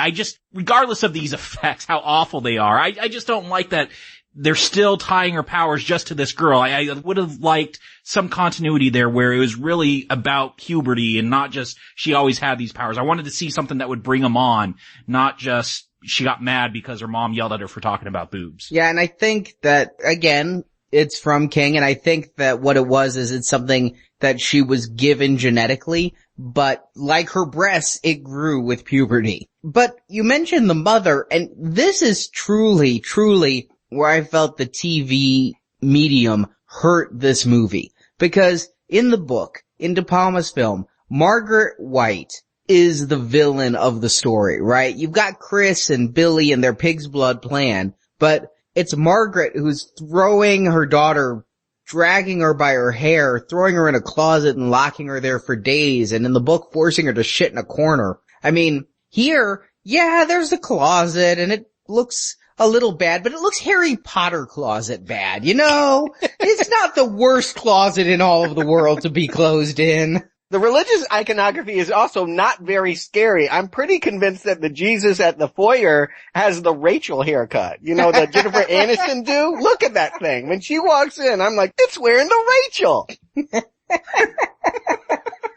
Regardless of these effects, how awful they are, I just don't like that they're still tying her powers just to this girl. I would have liked some continuity there where it was really about puberty and not just she always had these powers. I wanted to see something that would bring them on, not just she got mad because her mom yelled at her for talking about boobs. Yeah, and I think that, again, it's from King, and I think that what it was is it's something that she was given genetically, but like her breasts, it grew with puberty. But you mentioned the mother, and this is truly, truly where I felt the TV medium hurt this movie. Because in the book, in De Palma's film, Margaret White is the villain of the story, right? You've got Chris and Billy and their pig's blood plan, but it's Margaret who's throwing her daughter, dragging her by her hair, throwing her in a closet and locking her there for days, and in the book forcing her to shit in a corner. I mean, here, yeah, there's a closet and it looks a little bad, but it looks Harry Potter closet bad, you know? It's not the worst closet in all of the world to be closed in. The religious iconography is also not very scary. I'm pretty convinced that the Jesus at the foyer has the Rachel haircut. You know, the Jennifer Aniston do? Look at that thing. When she walks in, I'm like, it's wearing the Rachel.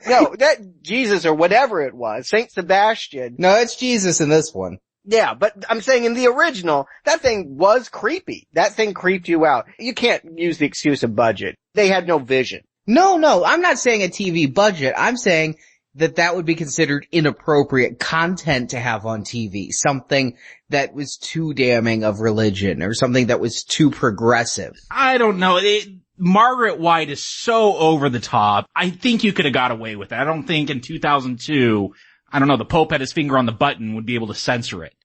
No, that Jesus or whatever it was, Saint Sebastian. No, it's Jesus in this one. Yeah, but I'm saying in the original, that thing was creepy. That thing creeped you out. You can't use the excuse of budget. They had no vision. No, I'm not saying a TV budget. I'm saying that would be considered inappropriate content to have on TV. Something that was too damning of religion or something that was too progressive. I don't know. Margaret White is so over the top. I think you could have got away with it. I don't think in 2002, I don't know, the Pope had his finger on the button would be able to censor it.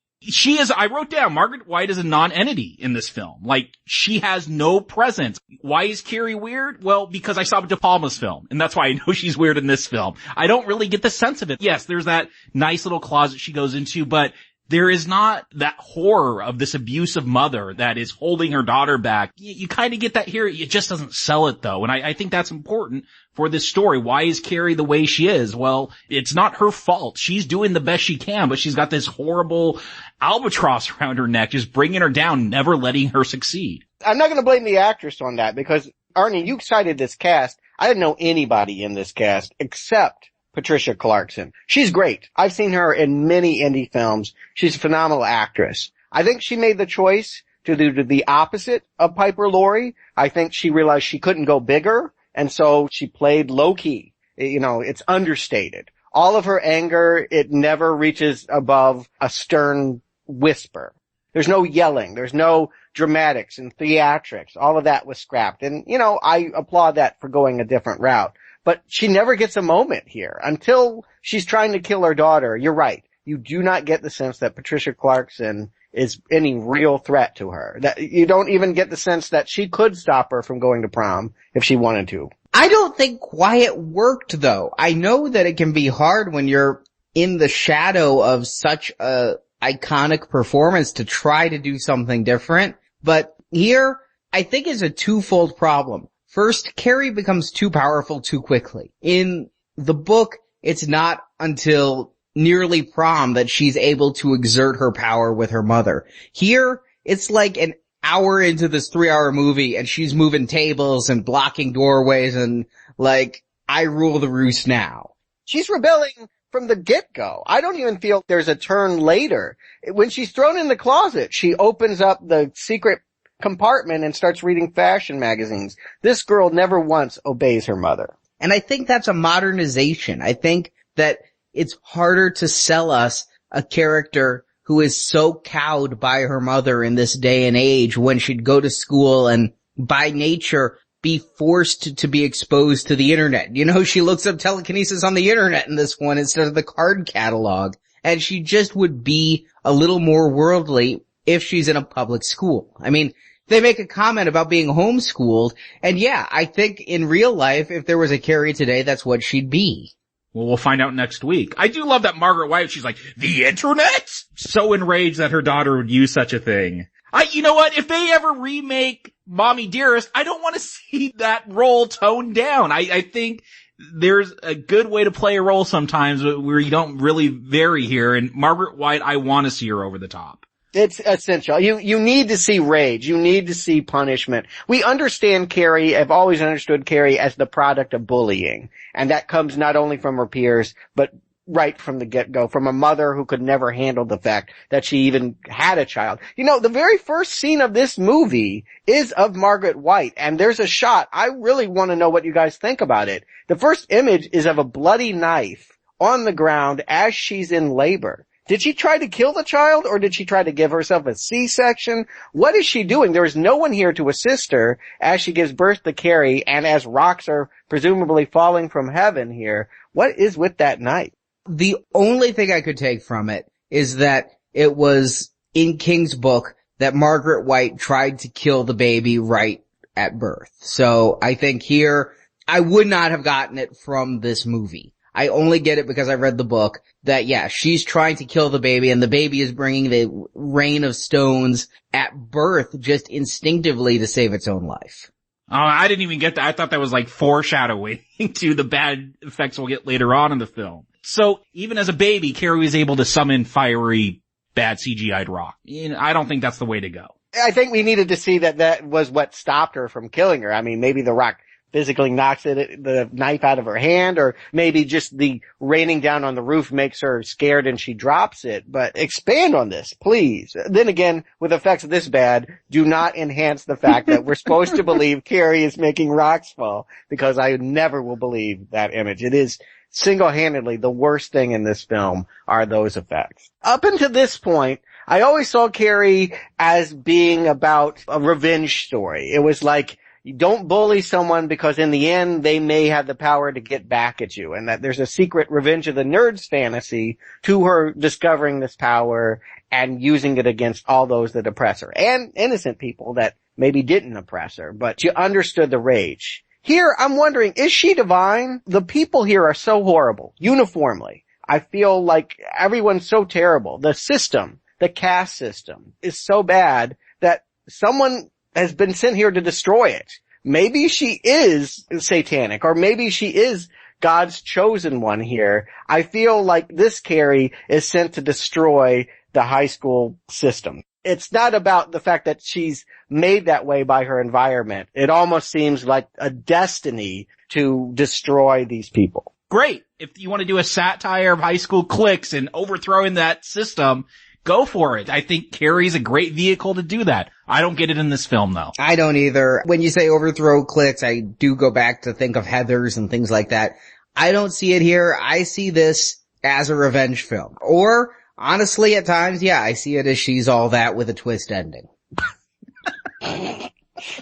I wrote down, Margaret White is a non-entity in this film. Like, she has no presence. Why is Carrie weird? Well, because I saw De Palma's film, and that's why I know she's weird in this film. I don't really get the sense of it. Yes, there's that nice little closet she goes into, but there is not that horror of this abusive mother that is holding her daughter back. You kind of get that here. It just doesn't sell it though. And I think that's important for this story. Why is Carrie the way she is? Well, it's not her fault. She's doing the best she can, but she's got this horrible albatross around her neck, just bringing her down, never letting her succeed. I'm not going to blame the actress on that because, Arnie, you cited this cast. I didn't know anybody in this cast except Patricia Clarkson. She's great. I've seen her in many indie films. She's a phenomenal actress. I think she made the choice to do the opposite of Piper Laurie. I think she realized she couldn't go bigger, and so she played low-key. You know, it's understated. All of her anger, it never reaches above a stern whisper. There's no yelling. There's no dramatics and theatrics. All of that was scrapped. And, you know, I applaud that for going a different route. But she never gets a moment here until she's trying to kill her daughter. You're right. You do not get the sense that Patricia Clarkson is any real threat to her. That you don't even get the sense that she could stop her from going to prom if she wanted to. I don't think Quiet worked though. I know that it can be hard when you're in the shadow of such a iconic performance to try to do something different. But here, I think it's a twofold problem. First, Carrie becomes too powerful too quickly. In the book, it's not until nearly prom that she's able to exert her power with her mother. Here, it's like an hour into this 3-hour movie and she's moving tables and blocking doorways and like, I rule the roost now. She's rebelling from the get-go. I don't even feel there's a turn later. When she's thrown in the closet, she opens up the secret compartment and starts reading fashion magazines. This girl never once obeys her mother. And I think that's a modernization. I think that it's harder to sell us a character who is so cowed by her mother in this day and age when she'd go to school and by nature be forced to be exposed to the internet. You know, she looks up telekinesis on the internet in this one instead of the card catalog. And she just would be a little more worldly if she's in a public school. I mean, they make a comment about being homeschooled. And yeah, I think in real life, if there was a Carrie today, that's what she'd be. Well, we'll find out next week. I do love that Margaret White, she's like, the internet? So enraged that her daughter would use such a thing. You know what? If they ever remake Mommy Dearest, I don't want to see that role toned down. I think there's a good way to play a role sometimes where you don't really vary here. And Margaret White, I want to see her over the top. It's essential. You need to see rage. You need to see punishment. We understand Carrie, I've always understood Carrie as the product of bullying. And that comes not only from her peers, but right from the get-go, from a mother who could never handle the fact that she even had a child. You know, the very first scene of this movie is of Margaret White, and there's a shot. I really want to know what you guys think about it. The first image is of a bloody knife on the ground as she's in labor. Did she try to kill the child, or did she try to give herself a C-section? What is she doing? There is no one here to assist her as she gives birth to Carrie, and as rocks are presumably falling from heaven here. What is with that knife? The only thing I could take from it is that it was in King's book that Margaret White tried to kill the baby right at birth. So I think here, I would not have gotten it from this movie. I only get it because I read the book that, yeah, she's trying to kill the baby and the baby is bringing the rain of stones at birth just instinctively to save its own life. Oh, I didn't even get that. I thought that was like foreshadowing to the bad effects we'll get later on in the film. So even as a baby, Carrie was able to summon fiery, bad CGI'd rock. You know, I don't think that's the way to go. I think we needed to see that was what stopped her from killing her. I mean, maybe the rock physically knocks the knife out of her hand, or maybe just the raining down on the roof makes her scared and she drops it. But expand on this, please. Then again, with effects this bad, do not enhance the fact that we're supposed to believe Carrie is making rocks fall, because I never will believe that image. It is single-handedly the worst thing in this film are those effects. Up until this point, I always saw Carrie as being about a revenge story. It was like, you don't bully someone because in the end they may have the power to get back at you, and that there's a secret Revenge of the Nerds fantasy to her discovering this power and using it against all those that oppress her, and innocent people that maybe didn't oppress her, but she understood the rage. Here, I'm wondering, is she divine? The people here are so horrible, uniformly. I feel like everyone's so terrible. The system, the caste system, is so bad that someone has been sent here to destroy it. Maybe she is satanic, or maybe she is God's chosen one here. I feel like this Carrie is sent to destroy the high school system. It's not about the fact that she's made that way by her environment. It almost seems like a destiny to destroy these people. Great. If you want to do a satire of high school cliques and overthrowing that system, go for it. I think Carrie's a great vehicle to do that. I don't get it in this film, though. I don't either. When you say overthrow cliques, I do go back to think of Heathers and things like that. I don't see it here. I see this as a revenge film. Or, honestly, at times, yeah, I see it as She's All That with a twist ending.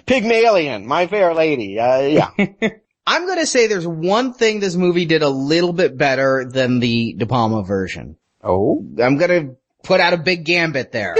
Pygmalion, My Fair Lady, yeah. I'm gonna say there's one thing this movie did a little bit better than the De Palma version. Oh? I'm gonna put out a big gambit there.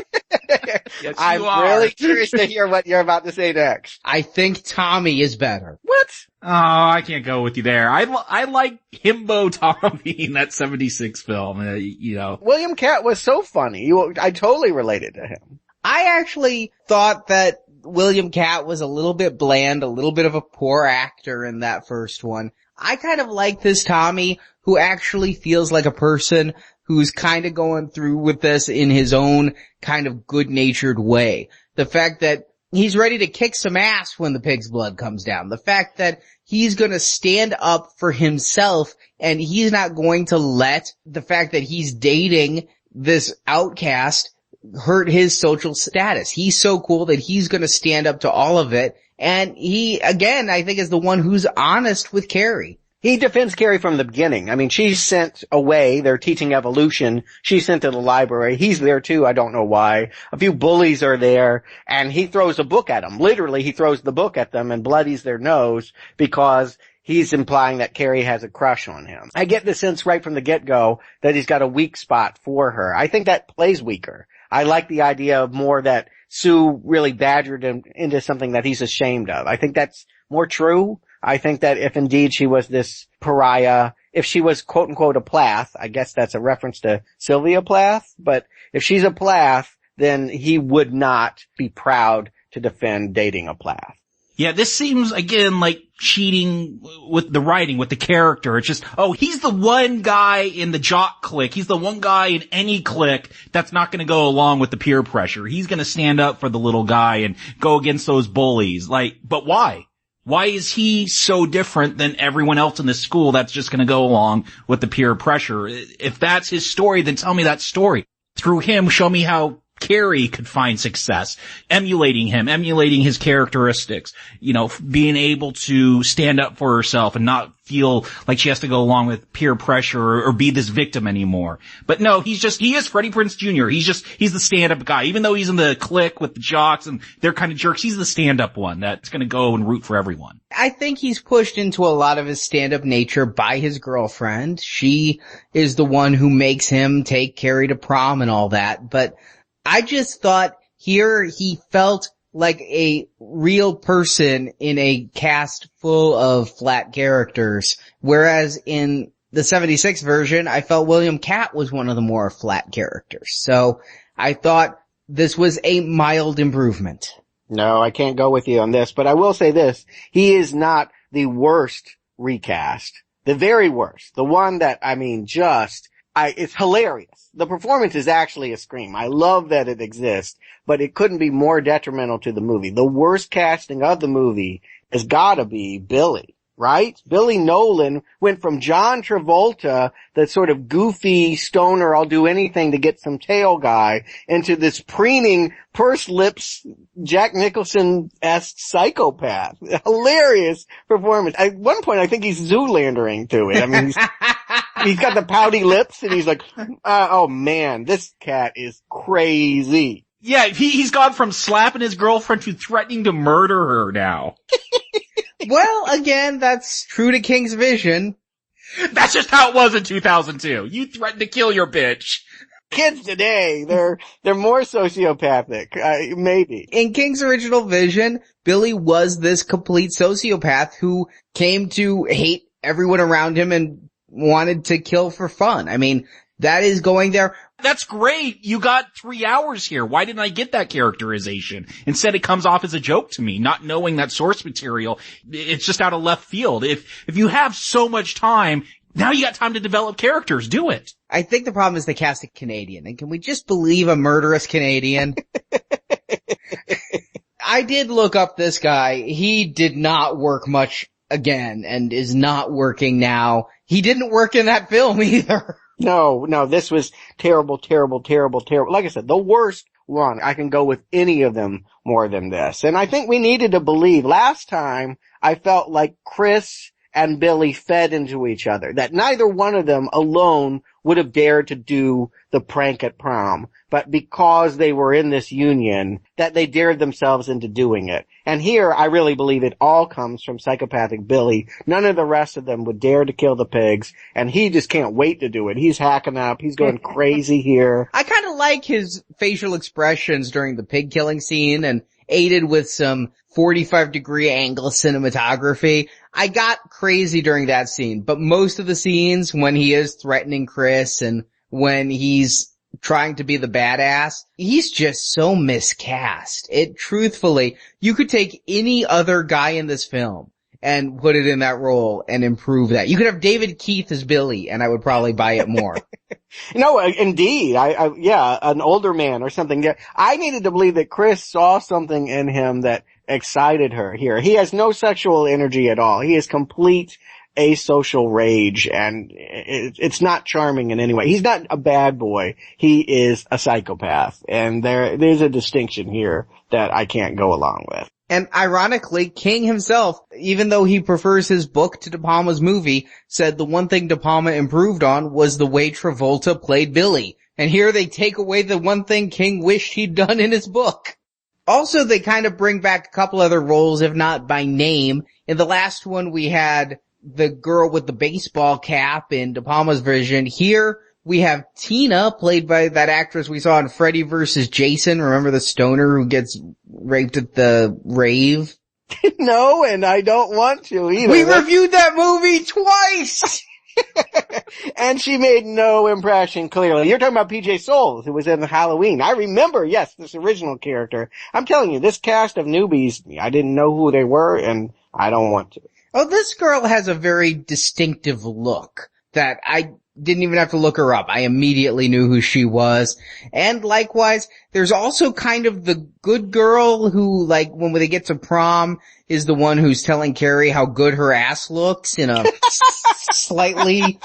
Yes, I'm really curious to hear what you're about to say next. I think Tommy is better. What? Oh, I can't go with you there. I like Himbo Tommy in that 76 film, you know. William Catt was so funny. I totally related to him. I actually thought that William Catt was a little bit bland, a little bit of a poor actor in that first one. I kind of like this Tommy, who actually feels like a person who's kind of going through with this in his own kind of good-natured way. The fact that he's ready to kick some ass when the pig's blood comes down. The fact that he's gonna stand up for himself and he's not going to let the fact that he's dating this outcast hurt his social status. He's so cool that he's gonna stand up to all of it. And he, again, I think is the one who's honest with Carrie. He defends Carrie from the beginning. I mean, she's sent away. They're teaching evolution. She's sent to the library. He's there too. I don't know why. A few bullies are there, and he throws a book at them. Literally, he throws the book at them and bloodies their nose because he's implying that Carrie has a crush on him. I get the sense right from the get-go that he's got a weak spot for her. I think that plays weaker. I like the idea of more that Sue really badgered him into something that he's ashamed of. I think that's more true. I think that if indeed she was this pariah, if she was quote unquote a Plath, I guess that's a reference to Sylvia Plath, but if she's a Plath, then he would not be proud to defend dating a Plath. Yeah, this seems, again, like cheating with the writing, with the character. It's just, oh, he's the one guy in the jock clique. He's the one guy in any clique that's not going to go along with the peer pressure. He's going to stand up for the little guy and go against those bullies. Like, but why? Why is he so different than everyone else in this school that's just going to go along with the peer pressure? If that's his story, then tell me that story. Through him, show me how Carrie could find success, emulating him, emulating his characteristics, being able to stand up for herself and not feel like she has to go along with peer pressure or be this victim anymore. But no, he is Freddie Prinze Jr. He's the stand-up guy. Even though he's in the clique with the jocks and they're kind of jerks, he's the stand-up one that's going to go and root for everyone. I think he's pushed into a lot of his stand-up nature by his girlfriend. She is the one who makes him take Carrie to prom and all that, but I just thought here he felt like a real person in a cast full of flat characters, whereas in the 76 version, I felt William Katt was one of the more flat characters. So I thought this was a mild improvement. No, I can't go with you on this, but I will say this. He is not the worst recast. The very worst. The one that, it's hilarious. The performance is actually a scream. I love that it exists, but it couldn't be more detrimental to the movie. The worst casting of the movie has gotta be Billy, right? Billy Nolan went from John Travolta, the sort of goofy stoner, I'll do anything to get some tail guy, into this preening, pursed lips, Jack Nicholson-esque psychopath. Hilarious performance. At one point, I think he's Zoolandering to it. I mean, he's got the pouty lips and he's like, oh man, this cat is crazy. Yeah, he's gone from slapping his girlfriend to threatening to murder her now. Well, again, that's true to King's vision. That's just how it was in 2002. You threatened to kill your bitch. Kids today, they're more sociopathic, maybe. In King's original vision, Billy was this complete sociopath who came to hate everyone around him and wanted to kill for fun. I mean, that is going there. That's great. You got 3 hours here. Why didn't I get that characterization? Instead, it comes off as a joke to me, not knowing that source material. It's just out of left field. If you have so much time, now you got time to develop characters. Do it. I think the problem is they cast a Canadian. And can we just believe a murderous Canadian? I did look up this guy. He did not work much again and is not working now. He didn't work in that film either. No, this was terrible. Like I said, the worst one. I can go with any of them more than this. And I think we needed to believe. Last time, I felt like Chris and Billy fed into each other, that neither one of them alone would have dared to do the prank at prom, but because they were in this union, that they dared themselves into doing it. And here, I really believe it all comes from psychopathic Billy. None of the rest of them would dare to kill the pigs, and he just can't wait to do it. He's hacking up, he's going crazy here. I kind of like his facial expressions during the pig killing scene, and aided with some 45-degree angle cinematography. I got crazy during that scene, but most of the scenes when he is threatening Chris and when he's trying to be the badass, he's just so miscast. Truthfully, you could take any other guy in this film and put it in that role and improve that. You could have David Keith as Billy and I would probably buy it more. No, indeed. An older man or something. Yeah, I needed to believe that Chris saw something in him that excited her here. He has no sexual energy at all. He is complete asocial rage, and it's not charming in any way. He's not a bad boy. He is a psychopath, and there's a distinction here that I can't go along with. And ironically, King himself, even though he prefers his book to De Palma's movie, said the one thing De Palma improved on was the way Travolta played Billy. And here they take away the one thing King wished he'd done in his book. Also, they kind of bring back a couple other roles, if not by name. In the last one, we had the girl with the baseball cap in De Palma's version. Here we have Tina, played by that actress we saw in Freddy vs. Jason. Remember the stoner who gets raped at the rave? No, and I don't want to either. We reviewed that movie twice! And she made no impression, clearly. You're talking about PJ Souls, who was in Halloween. I remember, yes, this original character. I'm telling you, this cast of newbies, I didn't know who they were, and I don't want to. Oh, this girl has a very distinctive look that I didn't even have to look her up. I immediately knew who she was. And likewise, there's also kind of the good girl who, like, when they get to prom, is the one who's telling Carrie how good her ass looks in a slightly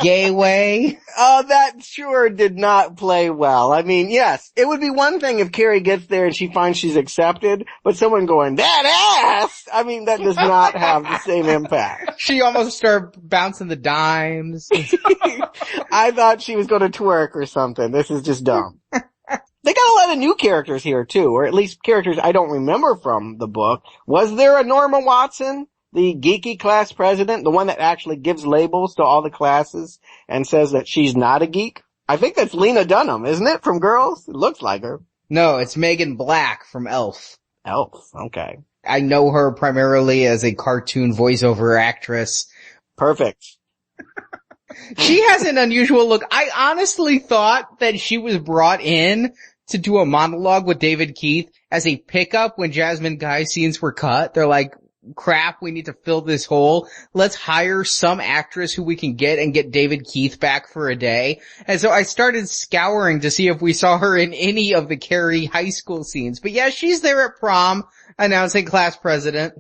gay way. Oh, that sure did not play well. I mean, yes, it would be one thing if Carrie gets there and she finds she's accepted, but someone going, that ass! I mean, that does not have the same impact. She almost started bouncing the dimes. I thought she was going to twerk or something. This is just dumb. They got a lot of new characters here too, or at least characters I don't remember from the book. Was there a Norma Watson? The geeky class president, the one that actually gives labels to all the classes and says that she's not a geek? I think that's Lena Dunham, isn't it, from Girls? It looks like her. No, it's Megan Black from Elf. Elf, okay. I know her primarily as a cartoon voiceover actress. Perfect. She has an unusual look. I honestly thought that she was brought in to do a monologue with David Keith as a pickup when Jasmine Guy's scenes were cut. They're like, crap, we need to fill this hole. Let's hire some actress who we can get and get David Keith back for a day. And so I started scouring to see if we saw her in any of the Carrie high school scenes. But yeah, she's there at prom announcing class president.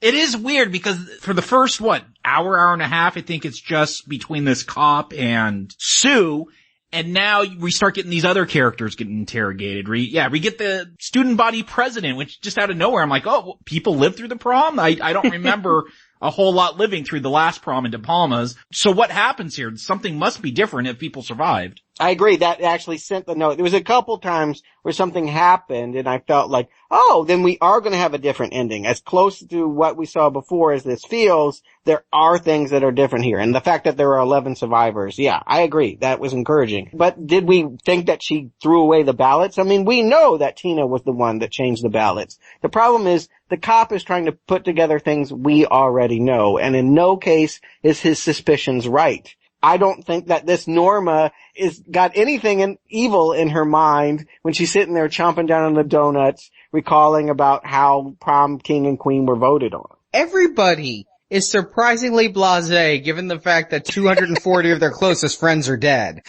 It is weird because for the first, hour and a half, I think it's just between this cop and Sue. And now we start getting these other characters getting interrogated. We get the student body president, which just out of nowhere, I'm like, oh, people live through the prom? I don't remember a whole lot living through the last prom in De Palma's. So what happens here? Something must be different if people survived. I agree. That actually sent the note. There was a couple times where something happened and I felt like, oh, then we are going to have a different ending. As close to what we saw before as this feels, there are things that are different here. And the fact that there are 11 survivors, yeah, I agree. That was encouraging. But did we think that she threw away the ballots? I mean, we know that Tina was the one that changed the ballots. The problem is the cop is trying to put together things we already know. And in no case is his suspicions right. I don't think that this Norma is got anything evil in her mind when she's sitting there chomping down on the donuts, recalling about how prom king and queen were voted on. Everybody is surprisingly blasé given the fact that 240 of their closest friends are dead.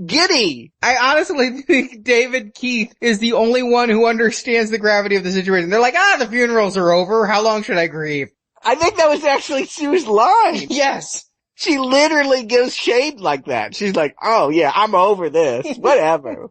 Giddy! I honestly think David Keith is the only one who understands the gravity of the situation. They're like, the funerals are over. How long should I grieve? I think that was actually Sue's line. Yes. She literally gives shade like that. She's like, oh yeah, I'm over this. Whatever.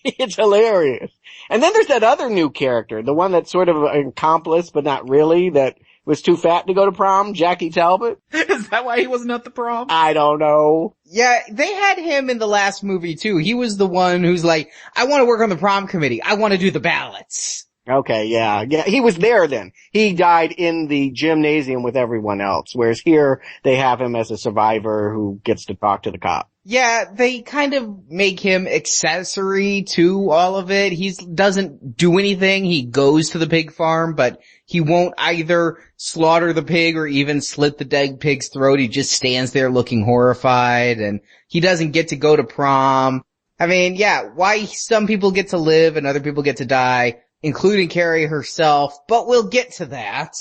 It's hilarious. And then there's that other new character, the one that's sort of an accomplice, but not really, that was too fat to go to prom, Jackie Talbot. Is that why he wasn't at the prom? I don't know. Yeah, they had him in the last movie too. He was the one who's like, I want to work on the prom committee. I want to do the ballots. Okay, yeah, he was there then. He died in the gymnasium with everyone else, whereas here they have him as a survivor who gets to talk to the cop. Yeah, they kind of make him accessory to all of it. He doesn't do anything. He goes to the pig farm, but he won't either slaughter the pig or even slit the dead pig's throat. He just stands there looking horrified, and he doesn't get to go to prom. I mean, yeah, why some people get to live and other people get to die, including Carrie herself, but we'll get to that.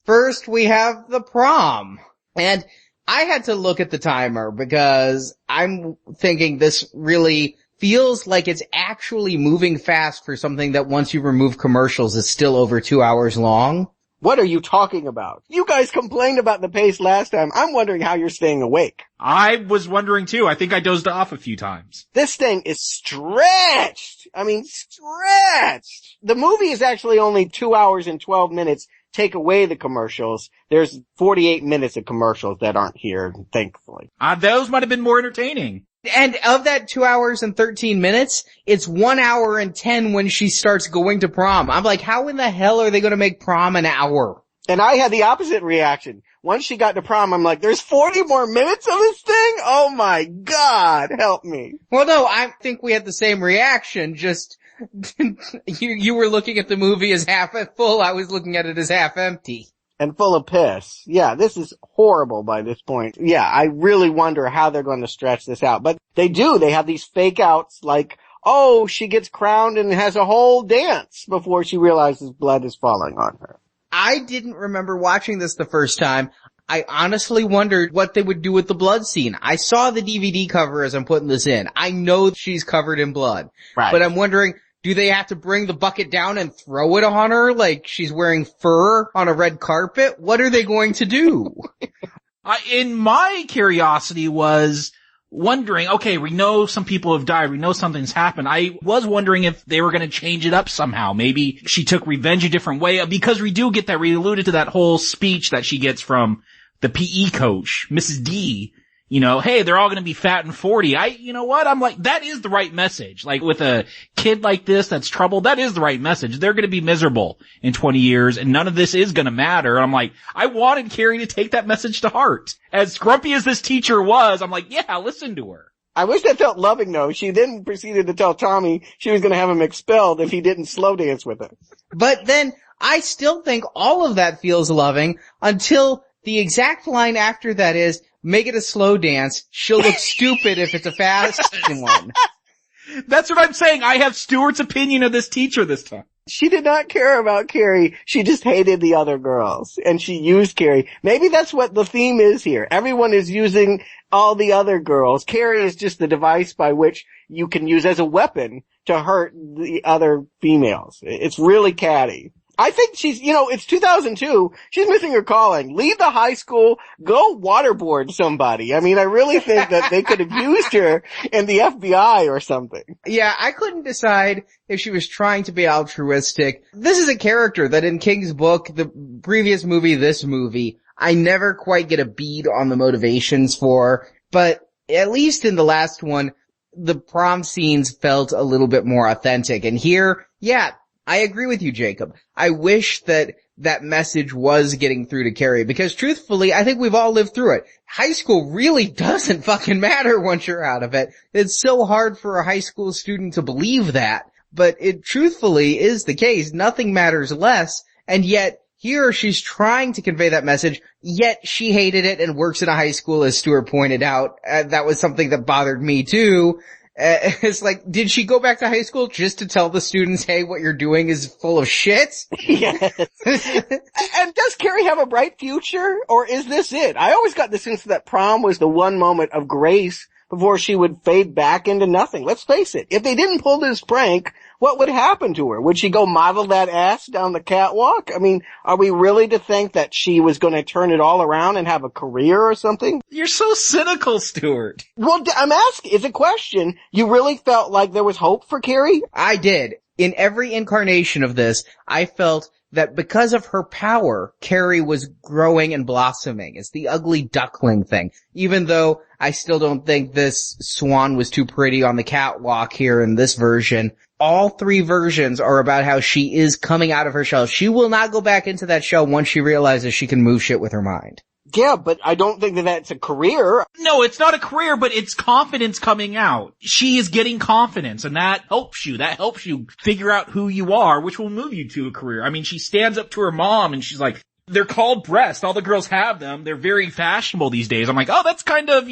First, we have the prom. And I had to look at the timer because I'm thinking this really feels like it's actually moving fast for something that once you remove commercials is still over 2 hours long. What are you talking about? You guys complained about the pace last time. I'm wondering how you're staying awake. I was wondering too. I think I dozed off a few times. This thing is stretched. I mean, stretched. The movie is actually only 2 hours and 12 minutes. Take away the commercials. There's 48 minutes of commercials that aren't here, thankfully. Those might have been more entertaining. And of that 2 hours and 13 minutes, it's 1 hour and 10 when she starts going to prom. I'm like, how in the hell are they going to make prom an hour? And I had the opposite reaction. Once she got to prom, I'm like, there's 40 more minutes of this thing? Oh my God, help me. Well, no, I think we had the same reaction, just you were looking at the movie as half full, I was looking at it as half empty. And full of piss. Yeah, this is horrible by this point. Yeah, I really wonder how they're going to stretch this out. But they do. They have these fake outs like, oh, she gets crowned and has a whole dance before she realizes blood is falling on her. I didn't remember watching this the first time. I honestly wondered what they would do with the blood scene. I saw the DVD cover as I'm putting this in. I know she's covered in blood. Right. But I'm wondering, do they have to bring the bucket down and throw it on her like she's wearing fur on a red carpet? What are they going to do? In my curiosity was wondering, okay, we know some people have died. We know something's happened. I was wondering if they were going to change it up somehow. Maybe she took revenge a different way, because we do get that. We alluded to that whole speech that she gets from the PE coach, Mrs. D. You know, hey, they're all going to be fat and 40. You know what? I'm like, that is the right message. Like with a kid like this that's troubled, that is the right message. They're going to be miserable in 20 years and none of this is going to matter. And I'm like, I wanted Carrie to take that message to heart. As grumpy as this teacher was, I'm like, yeah, listen to her. I wish that felt loving though. She then proceeded to tell Tommy she was going to have him expelled if he didn't slow dance with her. But then I still think all of that feels loving until the exact line after that is, make it a slow dance. She'll look stupid if it's a fast one. That's what I'm saying. I have Stuart's opinion of this teacher this time. She did not care about Carrie. She just hated the other girls. And she used Carrie. Maybe that's what the theme is here. Everyone is using all the other girls. Carrie is just the device by which you can use as a weapon to hurt the other females. It's really catty. I think she's, it's 2002. She's missing her calling. Leave the high school. Go waterboard somebody. I mean, I really think that they could have used her in the FBI or something. Yeah, I couldn't decide if she was trying to be altruistic. This is a character that in King's book, the previous movie, this movie, I never quite get a bead on the motivations for, but at least in the last one, the prom scenes felt a little bit more authentic. And here, yeah, I agree with you, Jacob. I wish that message was getting through to Carrie, because truthfully, I think we've all lived through it. High school really doesn't fucking matter once you're out of it. It's so hard for a high school student to believe that, but it truthfully is the case. Nothing matters less, and yet here she's trying to convey that message, yet she hated it and works in a high school, as Stuart pointed out. That was something that bothered me too. It's like, did she go back to high school just to tell the students, hey, what you're doing is full of shit? Yes. And does Carrie have a bright future, or is this it? I always got the sense that prom was the one moment of grace before she would fade back into nothing. Let's face it, if they didn't pull this prank, what would happen to her? Would she go model that ass down the catwalk? I mean, are we really to think that she was going to turn it all around and have a career or something? You're so cynical, Stuart. Well, I'm asking, it's a question. You really felt like there was hope for Carrie? I did. In every incarnation of this, I felt that because of her power, Carrie was growing and blossoming. It's the ugly duckling thing. Even though I still don't think this swan was too pretty on the catwalk here in this version, all three versions are about how she is coming out of her shell. She will not go back into that shell once she realizes she can move shit with her mind. Yeah, but I don't think that that's a career. No, it's not a career, but it's confidence coming out. She is getting confidence, and that helps you. That helps you figure out who you are, which will move you to a career. I mean, she stands up to her mom, and she's like, they're called breasts. All the girls have them. They're very fashionable these days. I'm like, oh, that's kind of,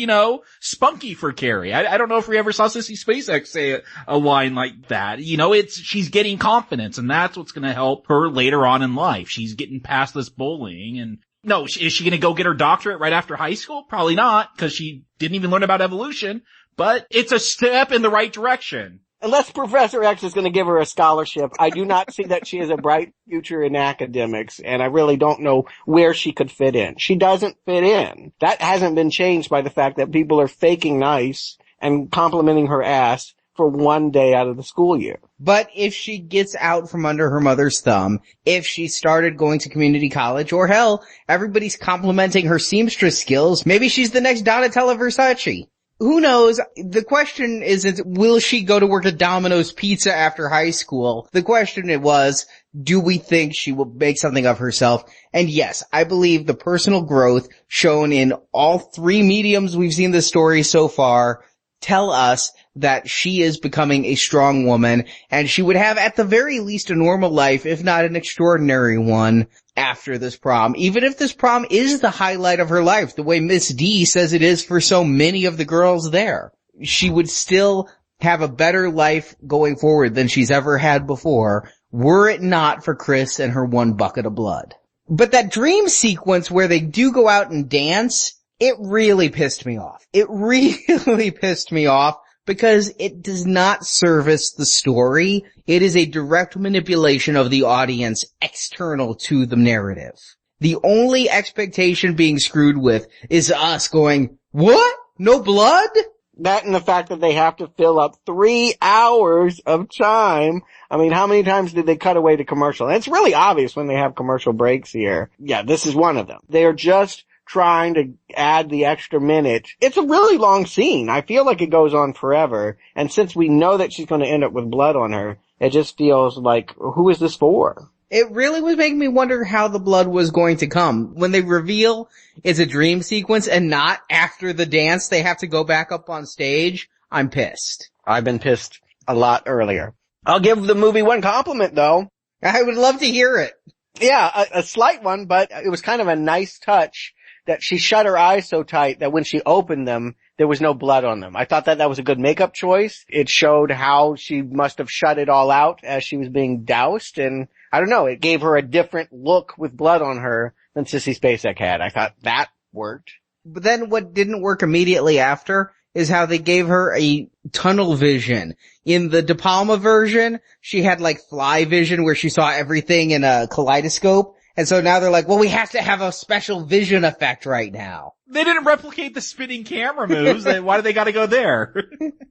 spunky for Carrie. I don't know if we ever saw Sissy Spacek say a line like that. She's getting confidence, and that's what's going to help her later on in life. She's getting past this bullying, and no, is she going to go get her doctorate right after high school? Probably not, because she didn't even learn about evolution, but it's a step in the right direction. Unless Professor X is going to give her a scholarship, I do not see that she has a bright future in academics, and I really don't know where she could fit in. She doesn't fit in. That hasn't been changed by the fact that people are faking nice and complimenting her ass for one day out of the school year. But if she gets out from under her mother's thumb, if she started going to community college, or hell, everybody's complimenting her seamstress skills, maybe she's the next Donatella Versace. who knows? The question isn't, will she go to work at Domino's Pizza after high school? The question was, do we think she will make something of herself? And yes, I believe the personal growth shown in all three mediums we've seen this story so far tell us that she is becoming a strong woman, and she would have at the very least a normal life, if not an extraordinary one, after this prom. Even if this prom is the highlight of her life, the way Miss D says it is for so many of the girls there. She would still have a better life going forward than she's ever had before, were it not for Chris and her one bucket of blood. But that dream sequence where they do go out and dance, it really pissed me off. It really pissed me off because it does not service the story. It is a direct manipulation of the audience external to the narrative. The only expectation being screwed with is us going, what? No blood? That and the fact that they have to fill up 3 hours of time. I mean, how many times did they cut away to commercial? And it's really obvious when they have commercial breaks here. Yeah, this is one of them. They are just trying to add the extra minute. It's a really long scene. I feel like it goes on forever. And since we know that she's going to end up with blood on her, it just feels like, who is this for? It really was making me wonder how the blood was going to come. When they reveal it's a dream sequence and not after the dance, they have to go back up on stage. I'm pissed. I've been pissed a lot earlier. I'll give the movie one compliment though. I would love to hear it. Yeah, a slight one, but it was kind of a nice touch that she shut her eyes so tight that when she opened them, there was no blood on them. I thought that was a good makeup choice. It showed how she must have shut it all out as she was being doused, and I don't know, it gave her a different look with blood on her than Sissy Spacek had. I thought that worked. But then what didn't work immediately after is how they gave her a tunnel vision. In the De Palma version, she had like fly vision where she saw everything in a kaleidoscope. And so now they're like, well, we have to have a special vision effect right now. They didn't replicate the spinning camera moves. Why do they gotta go there?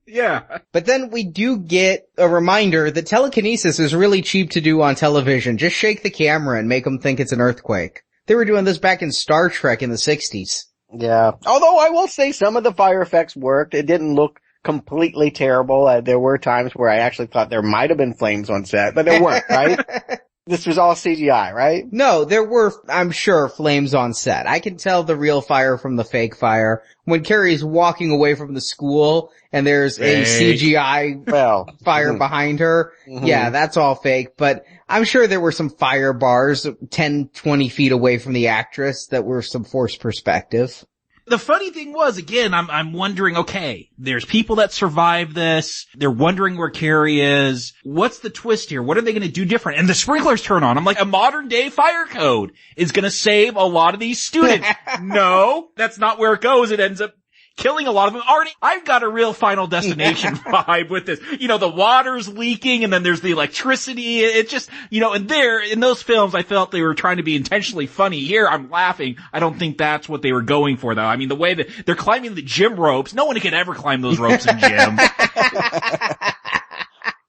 Yeah. But then we do get a reminder that telekinesis is really cheap to do on television. Just shake the camera and make them think it's an earthquake. They were doing this back in Star Trek in the 60s. Yeah. Although I will say some of the fire effects worked. It didn't look completely terrible. There were times where I actually thought there might have been flames on set, but there weren't, right? This was all CGI, right? No, there were, I'm sure, flames on set. I can tell the real fire from the fake fire. When Carrie's walking away from the school and there's a CGI fire behind her, yeah, that's all fake. But I'm sure there were some fire bars 10, 20 feet away from the actress that were some forced perspective. The funny thing was, again, I'm wondering, okay, there's people that survive this. They're wondering where Carrie is. What's the twist here? What are they going to do different? And the sprinklers turn on. I'm like, a modern day fire code is going to save a lot of these students. No, that's not where it goes. It ends up killing a lot of them. Arnie, I've got a real Final Destination vibe with this. You know, the water's leaking and then there's the electricity. It just, you know, and in those films, I felt they were trying to be intentionally funny. Here, I'm laughing. I don't think that's what they were going for, though. I mean, the way that they're climbing the gym ropes, no one could ever climb those ropes in gym.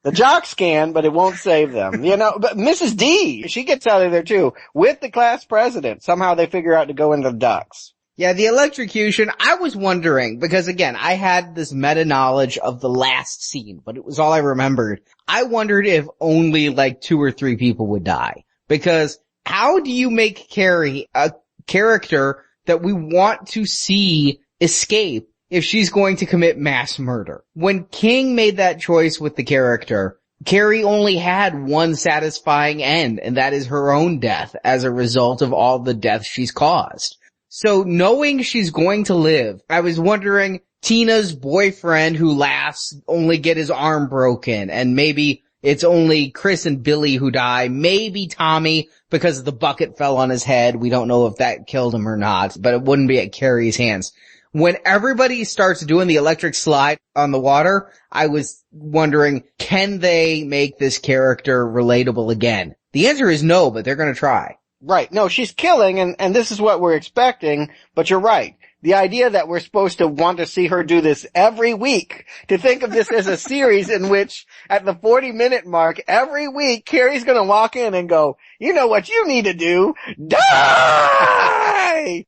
The jocks can, but it won't save them. You know, but Mrs. D, she gets out of there too, with the class president. Somehow they figure out to go into the ducks. Yeah, the electrocution, I was wondering, because again, I had this meta-knowledge of the last scene, but it was all I remembered. I wondered if only like 2 or 3 people would die. Because how do you make Carrie a character that we want to see escape if she's going to commit mass murder? When King made that choice with the character, Carrie only had one satisfying end, and that is her own death as a result of all the deaths she's caused. So knowing she's going to live, I was wondering, Tina's boyfriend who laughs only get his arm broken, and maybe it's only Chris and Billy who die, maybe Tommy because the bucket fell on his head. We don't know if that killed him or not, but it wouldn't be at Carrie's hands. When everybody starts doing the electric slide on the water, I was wondering, can they make this character relatable again? The answer is no, but they're gonna try. Right. No, she's killing, and this is what we're expecting, but you're right. The idea that we're supposed to want to see her do this every week, to think of this as a series in which, at the 40-minute mark, every week, Carrie's gonna walk in and go, you know what you need to do? Die!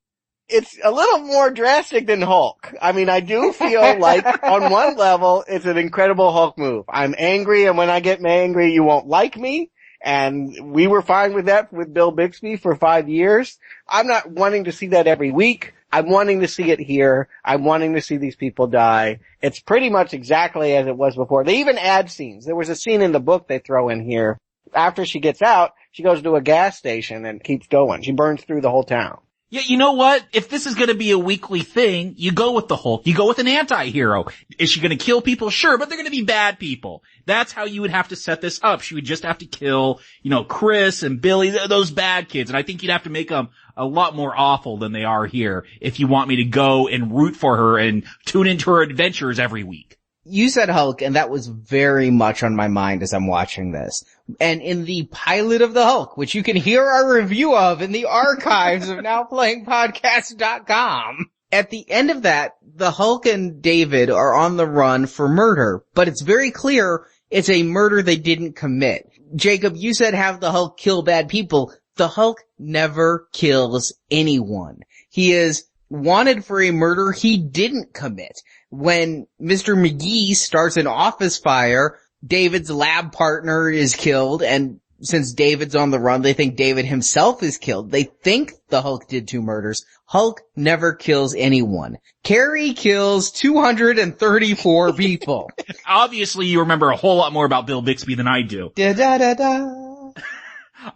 It's a little more drastic than Hulk. I mean, I do feel like on one level, it's an incredible Hulk move. I'm angry, and when I get angry, you won't like me. And we were fine with that with Bill Bixby for 5 years. I'm not wanting to see that every week. I'm wanting to see it here. I'm wanting to see these people die. It's pretty much exactly as it was before. They even add scenes. There was a scene in the book they throw in here. After she gets out, she goes to a gas station and keeps going. She burns through the whole town. Yeah, you know what? If this is gonna be a weekly thing, you go with the Hulk. You go with an anti-hero. Is she gonna kill people? Sure, but they're gonna be bad people. That's how you would have to set this up. She would just have to kill, Chris and Billy, those bad kids. And I think you'd have to make them a lot more awful than they are here if you want me to go and root for her and tune into her adventures every week. You said Hulk, and that was very much on my mind as I'm watching this. And in the pilot of the Hulk, which you can hear our review of in the archives of NowPlayingPodcast.com, at the end of that, the Hulk and David are on the run for murder, but it's very clear it's a murder they didn't commit. Jacob, you said have the Hulk kill bad people. The Hulk never kills anyone. He is wanted for a murder he didn't commit. When Mr. McGee starts an office fire, David's lab partner is killed, and since David's on the run, they think David himself is killed. They think the Hulk did 2 murders. Hulk never kills anyone. Carrie kills 234 people. Obviously, you remember a whole lot more about Bill Bixby than I do. Da-da-da-da.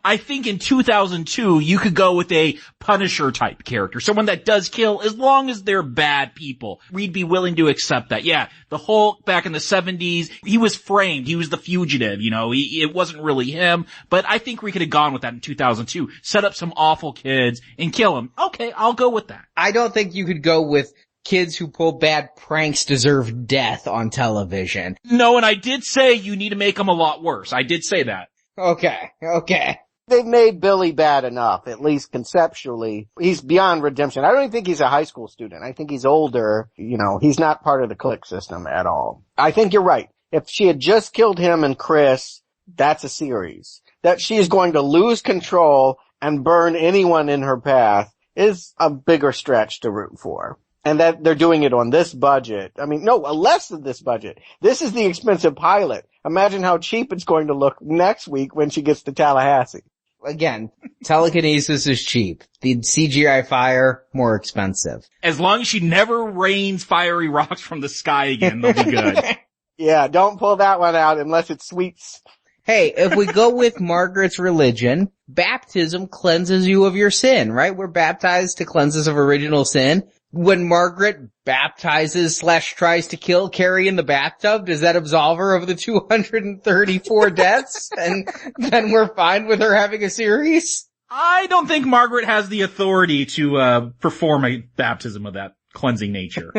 I think in 2002, you could go with a Punisher type character. Someone that does kill as long as they're bad people. We'd be willing to accept that. Yeah, the Hulk back in the 70s, he was framed. He was the fugitive, it wasn't really him. But I think we could have gone with that in 2002. Set up some awful kids and kill them. Okay, I'll go with that. I don't think you could go with kids who pull bad pranks deserve death on television. No, and I did say you need to make them a lot worse. I did say that. Okay. They've made Billy bad enough, at least conceptually. He's beyond redemption. I don't even think he's a high school student. I think he's older. He's not part of the clique system at all. I think you're right. If she had just killed him and Chris, that's a series. That she is going to lose control and burn anyone in her path is a bigger stretch to root for. And that they're doing it on this budget. I mean, no, less than this budget. This is the expensive pilot. Imagine how cheap it's going to look next week when she gets to Tallahassee. Again, telekinesis is cheap. The CGI fire, more expensive. As long as she never rains fiery rocks from the sky again, they'll be good. Yeah, don't pull that one out unless it's sweets. Hey, if we go with Margaret's religion, baptism cleanses you of your sin, right? We're baptized to cleanse us of original sin. When Margaret baptizes / tries to kill Carrie in the bathtub, does that absolve her of the 234 deaths? And then we're fine with her having a series? I don't think Margaret has the authority to perform a baptism of that cleansing nature.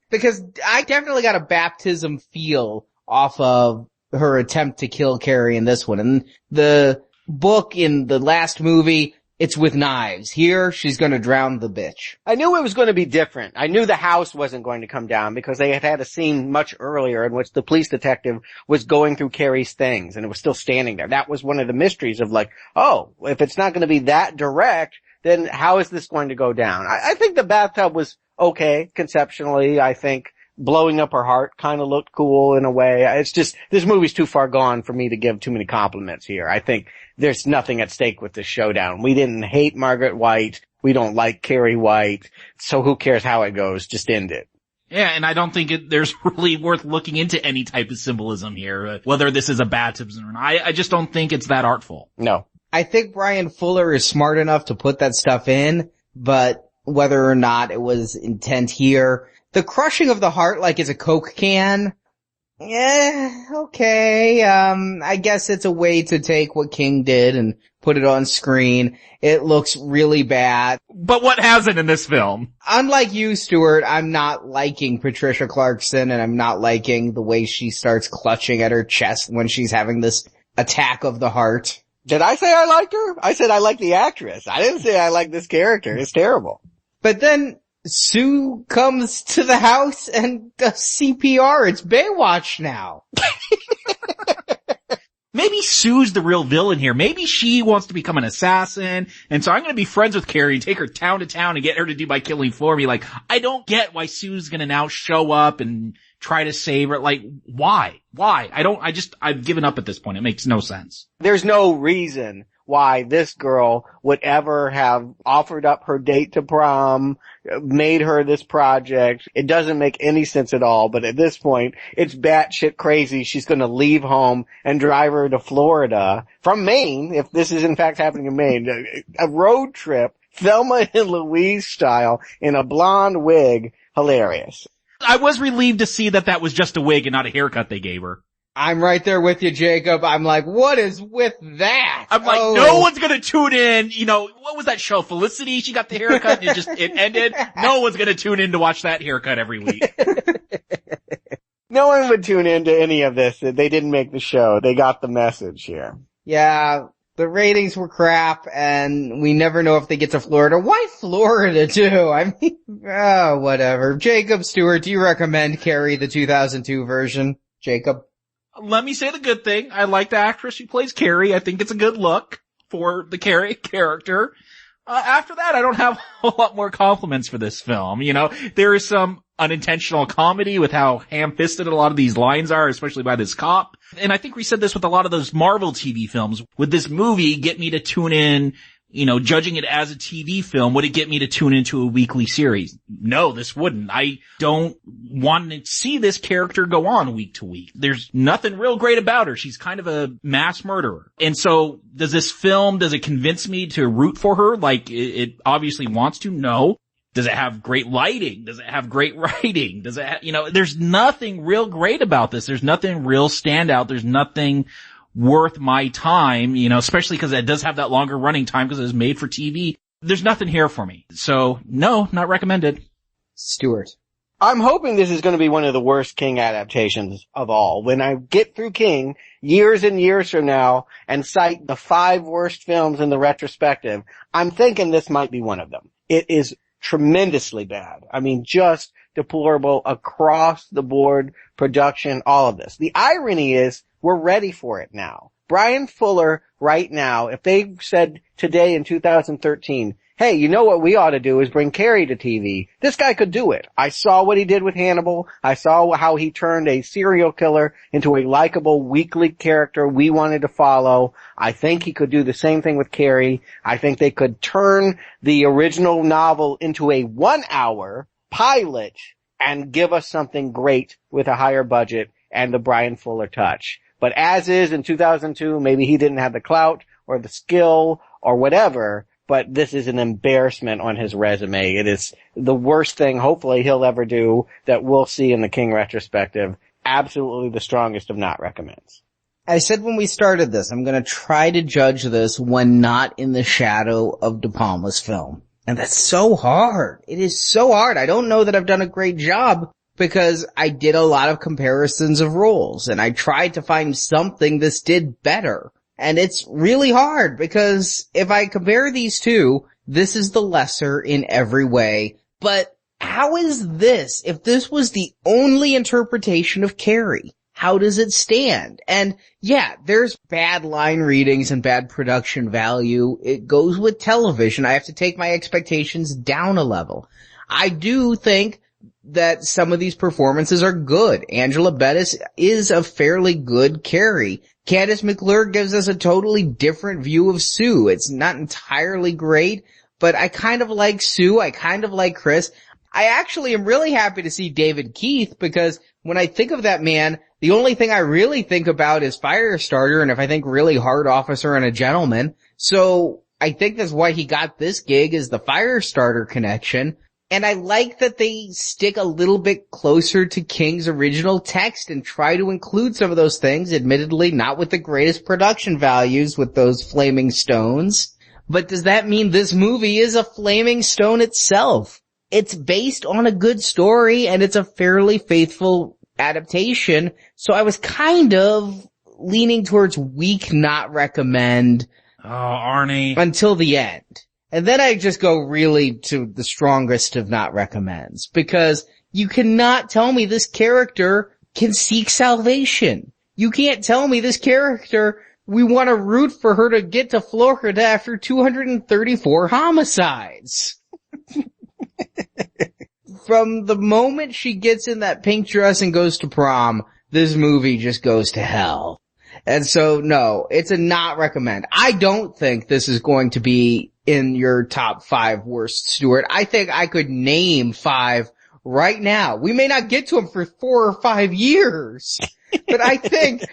Because I definitely got a baptism feel off of her attempt to kill Carrie in this one. And the book in the last movie, it's with knives. Here, she's gonna drown the bitch. I knew it was going to be different. I knew the house wasn't going to come down because they had a scene much earlier in which the police detective was going through Carrie's things and it was still standing there. That was one of the mysteries of if it's not going to be that direct, then how is this going to go down? I think the bathtub was okay conceptually. I think blowing up her heart kind of looked cool in a way. It's just, this movie's too far gone for me to give too many compliments here. I think there's nothing at stake with this showdown. We didn't hate Margaret White. We don't like Carrie White. So who cares how it goes? Just end it. Yeah, and I don't think there's really worth looking into any type of symbolism here, whether this is a baptism or not. I just don't think it's that artful. No. I think Bryan Fuller is smart enough to put that stuff in, but whether or not it was intent here, the crushing of the heart like it's a Coke can, okay, I guess it's a way to take what King did and put it on screen. It looks really bad. But what hasn't in this film? Unlike you, Stuart, I'm not liking Patricia Clarkson, and I'm not liking the way she starts clutching at her chest when she's having this attack of the heart. Did I say I liked her? I said I like the actress. I didn't say I like this character. It's terrible. But then Sue comes to the house and does CPR. It's Baywatch now. maybe Sue's the real villain here. Maybe she wants to become an assassin, and so I'm gonna be friends with Carrie and take her town to town and get her to do my killing for me. Like, I don't get why Sue's gonna now show up and try to save her. Like, why? I've given up at this point. It makes no sense. There's no reason why this girl would ever have offered up her date to prom, made her this project. It doesn't make any sense at all, but at this point, it's batshit crazy. She's gonna leave home and drive her to Florida from Maine, if this is in fact happening in Maine. A road trip, Thelma and Louise style, in a blonde wig. Hilarious. I was relieved to see that was just a wig and not a haircut they gave her. I'm right there with you, Jacob. I'm like, what is with that? I'm like, no one's gonna tune in. You know, what was that show? Felicity? She got the haircut and it ended. No one's gonna tune in to watch that haircut every week. No one would tune into any of this. They didn't make the show. They got the message here. Yeah, the ratings were crap, and we never know if they get to Florida. Why Florida, too? I mean, whatever. Jacob, Stuart, do you recommend Carrie, the 2002 version? Jacob? Let me say the good thing. I like the actress who plays Carrie. I think it's a good look for the Carrie character. After that, I don't have a lot more compliments for this film. You know, there is some unintentional comedy with how ham-fisted a lot of these lines are, especially by this cop. And I think we said this with a lot of those Marvel TV films. Would this movie get me to tune in, you know, judging it as a TV film? Would it get me to tune into a weekly series? No, this wouldn't. I don't want to see this character go on week to week. There's nothing real great about her. She's kind of a mass murderer. And so does it convince me to root for her like it obviously wants to? No. Does it have great lighting? Does it have great writing? Does it there's nothing real great about this. There's nothing real standout. There's nothing worth my time, you know, especially because it does have that longer running time because it was made for TV. There's nothing here for me. So, no, not recommended. Stuart. I'm hoping this is going to be one of the worst King adaptations of all. When I get through King years and years from now and cite the 5 worst films in the retrospective, I'm thinking this might be one of them. It is tremendously bad. I mean, just deplorable across the board production, all of this. The irony is we're ready for it now. Bryan Fuller right now, if they said today in 2013, hey, you know what we ought to do is bring Carrie to TV, this guy could do it. I saw what he did with Hannibal. I saw how he turned a serial killer into a likable weekly character we wanted to follow. I think he could do the same thing with Carrie. I think they could turn the original novel into a 1-hour pilot and give us something great with a higher budget and the Bryan Fuller touch. But as is in 2002, maybe he didn't have the clout or the skill or whatever, but this is an embarrassment on his resume. It is the worst thing hopefully he'll ever do that we'll see in the King retrospective. Absolutely the strongest of not recommends. I said when we started this, I'm going to try to judge this when not in the shadow of De Palma's film. And that's so hard. It is so hard. I don't know that I've done a great job because I did a lot of comparisons of roles and I tried to find something this did better. And it's really hard because if I compare these two, this is the lesser in every way. But how is this? If this was the only interpretation of Carrie, how does it stand? And yeah, there's bad line readings and bad production value. It goes with television. I have to take my expectations down a level. I do think that some of these performances are good. Agnela Bettis is a fairly good Carrie. Candice McClure gives us a totally different view of Sue. It's not entirely great, but I kind of like Sue. I kind of like Chris. I actually am really happy to see David Keith because when I think of that man, the only thing I really think about is Firestarter and if I think really hard officer and a gentleman. So I think that's why he got this gig is the Firestarter connection. And I like that they stick a little bit closer to King's original text and try to include some of those things, admittedly not with the greatest production values with those flaming stones. But does that mean this movie is a flaming stone itself? It's based on a good story and it's a fairly faithful adaptation. So I was kind of leaning towards weak not recommend. Oh, Arnie. Until the end. And then I just go really to the strongest of not recommends because you cannot tell me this character can seek salvation. You can't tell me this character we want to root for her to get to Florida after 234 homicides. From the moment she gets in that pink dress and goes to prom, this movie just goes to hell. And so, no, it's a not recommend. I don't think this is going to be in your top 5 worst, Stuart. I think I could name 5 right now. We may not get to them for 4 or 5 years, but I think,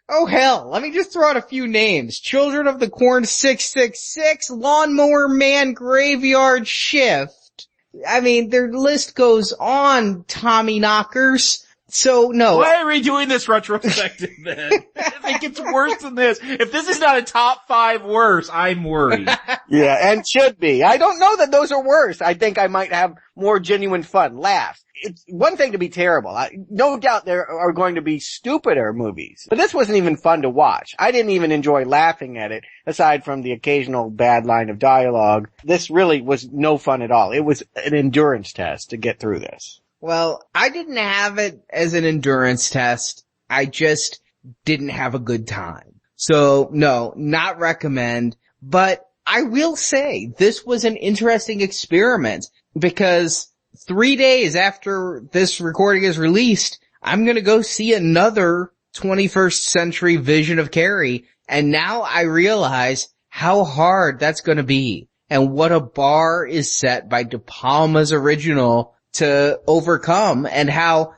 oh hell, let me just throw out a few names. Children of the Corn 666, Lawnmower Man Graveyard Shift. I mean, their list goes on, Tommy Knockers. So, no. Why are we doing this retrospective then? It gets worse than this. If this is not a top 5 worse, I'm worried. Yeah, and should be. I don't know that those are worse. I think I might have more genuine fun, laughs. It's one thing to be terrible. No doubt there are going to be stupider movies. But this wasn't even fun to watch. I didn't even enjoy laughing at it, aside from the occasional bad line of dialogue. This really was no fun at all. It was an endurance test to get through this. Well, I didn't have it as an endurance test. I just didn't have a good time. So, no, not recommend. But I will say this was an interesting experiment because 3 days after this recording is released, I'm going to go see another 21st century vision of Carrie. And now I realize how hard that's going to be and what a bar is set by De Palma's original to overcome, and how,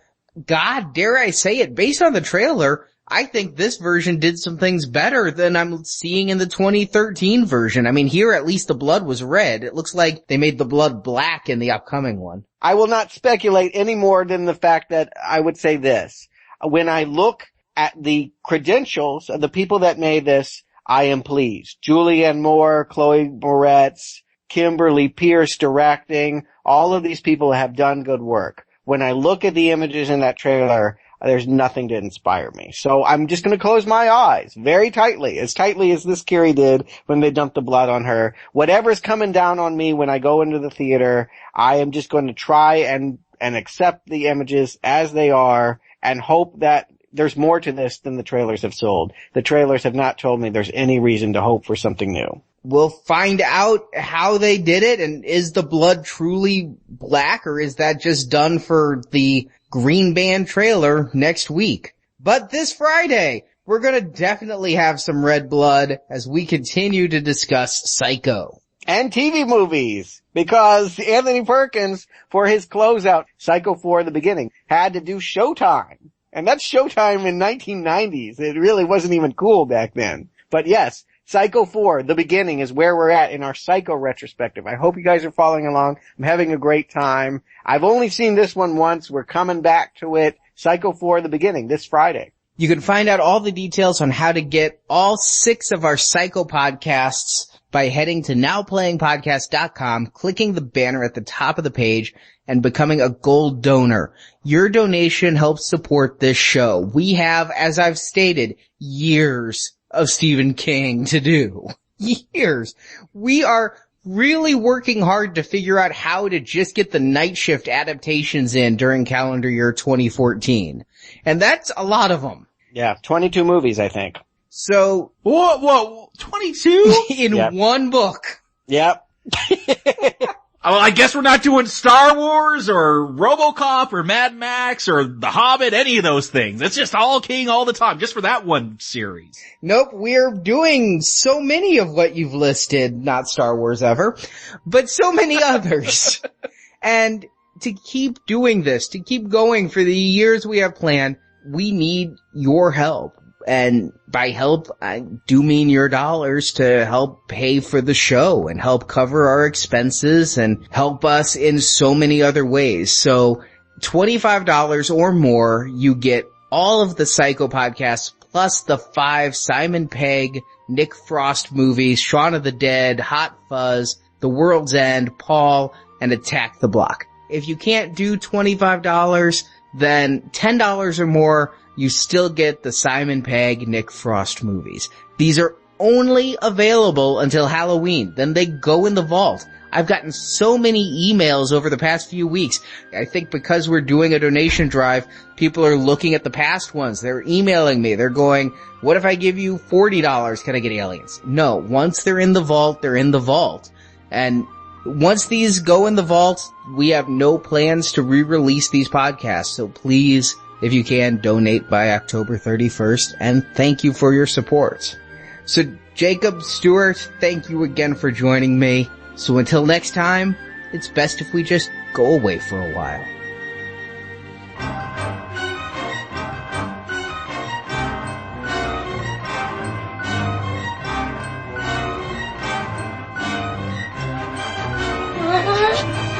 God, dare I say it, based on the trailer, I think this version did some things better than I'm seeing in the 2013 version. I mean, here at least the blood was red. It looks like they made the blood black in the upcoming one. I will not speculate any more than the fact that I would say this. When I look at the credentials of the people that made this, I am pleased. Julianne Moore, Chloë Moretz, Kimberly Pierce directing, all of these people have done good work. When I look at the images in that trailer, there's nothing to inspire me. So I'm just going to close my eyes very tightly as this Carrie did when they dumped the blood on her. Whatever's coming down on me when I go into the theater, I am just going to try and accept the images as they are and hope that there's more to this than the trailers have sold. The trailers have not told me there's any reason to hope for something new. We'll find out how they did it, and is the blood truly black, or is that just done for the Green Band trailer next week? But this Friday, we're gonna definitely have some red blood as we continue to discuss Psycho. And TV movies, because Anthony Perkins, for his closeout, Psycho 4: The Beginning, had to do Showtime. And that's Showtime in 1990s. It really wasn't even cool back then. But yes, Psycho 4, The Beginning is where we're at in our Psycho retrospective. I hope you guys are following along. I'm having a great time. I've only seen this one once. We're coming back to it. Psycho 4, The Beginning, this Friday. You can find out all the details on how to get all 6 of our Psycho podcasts by heading to nowplayingpodcast.com, clicking the banner at the top of the page, and becoming a gold donor. Your donation helps support this show. We have, as I've stated, years of Stephen King to do. Years. We are really working hard to figure out how to just get the night shift adaptations in during calendar year 2014. And that's a lot of them. Yeah, 22 movies, I think. So... Whoa, 22? In one book. Yep. Well, I guess we're not doing Star Wars or RoboCop or Mad Max or The Hobbit, any of those things. It's just all King all the time, just for that one series. Nope, we're doing so many of what you've listed, not Star Wars ever, but so many others. And to keep doing this, to keep going for the years we have planned, we need your help. And by help, I do mean your dollars to help pay for the show and help cover our expenses and help us in so many other ways. So $25 or more, you get all of the Psycho podcasts plus the 5 Simon Pegg, Nick Frost movies, Shaun of the Dead, Hot Fuzz, The World's End, Paul, and Attack the Block. If you can't do $25, then $10 or more, you still get the Simon Pegg, Nick Frost movies. These are only available until Halloween. Then they go in the vault. I've gotten so many emails over the past few weeks. I think because we're doing a donation drive, people are looking at the past ones. They're emailing me. They're going, what if I give you $40? Can I get Aliens? No. Once they're in the vault, they're in the vault. And once these go in the vault, we have no plans to re-release these podcasts. So please, if you can, donate by October 31st. And thank you for your support. So Jakob, Stuart, thank you again for joining me. So until next time, it's best if we just go away for a while.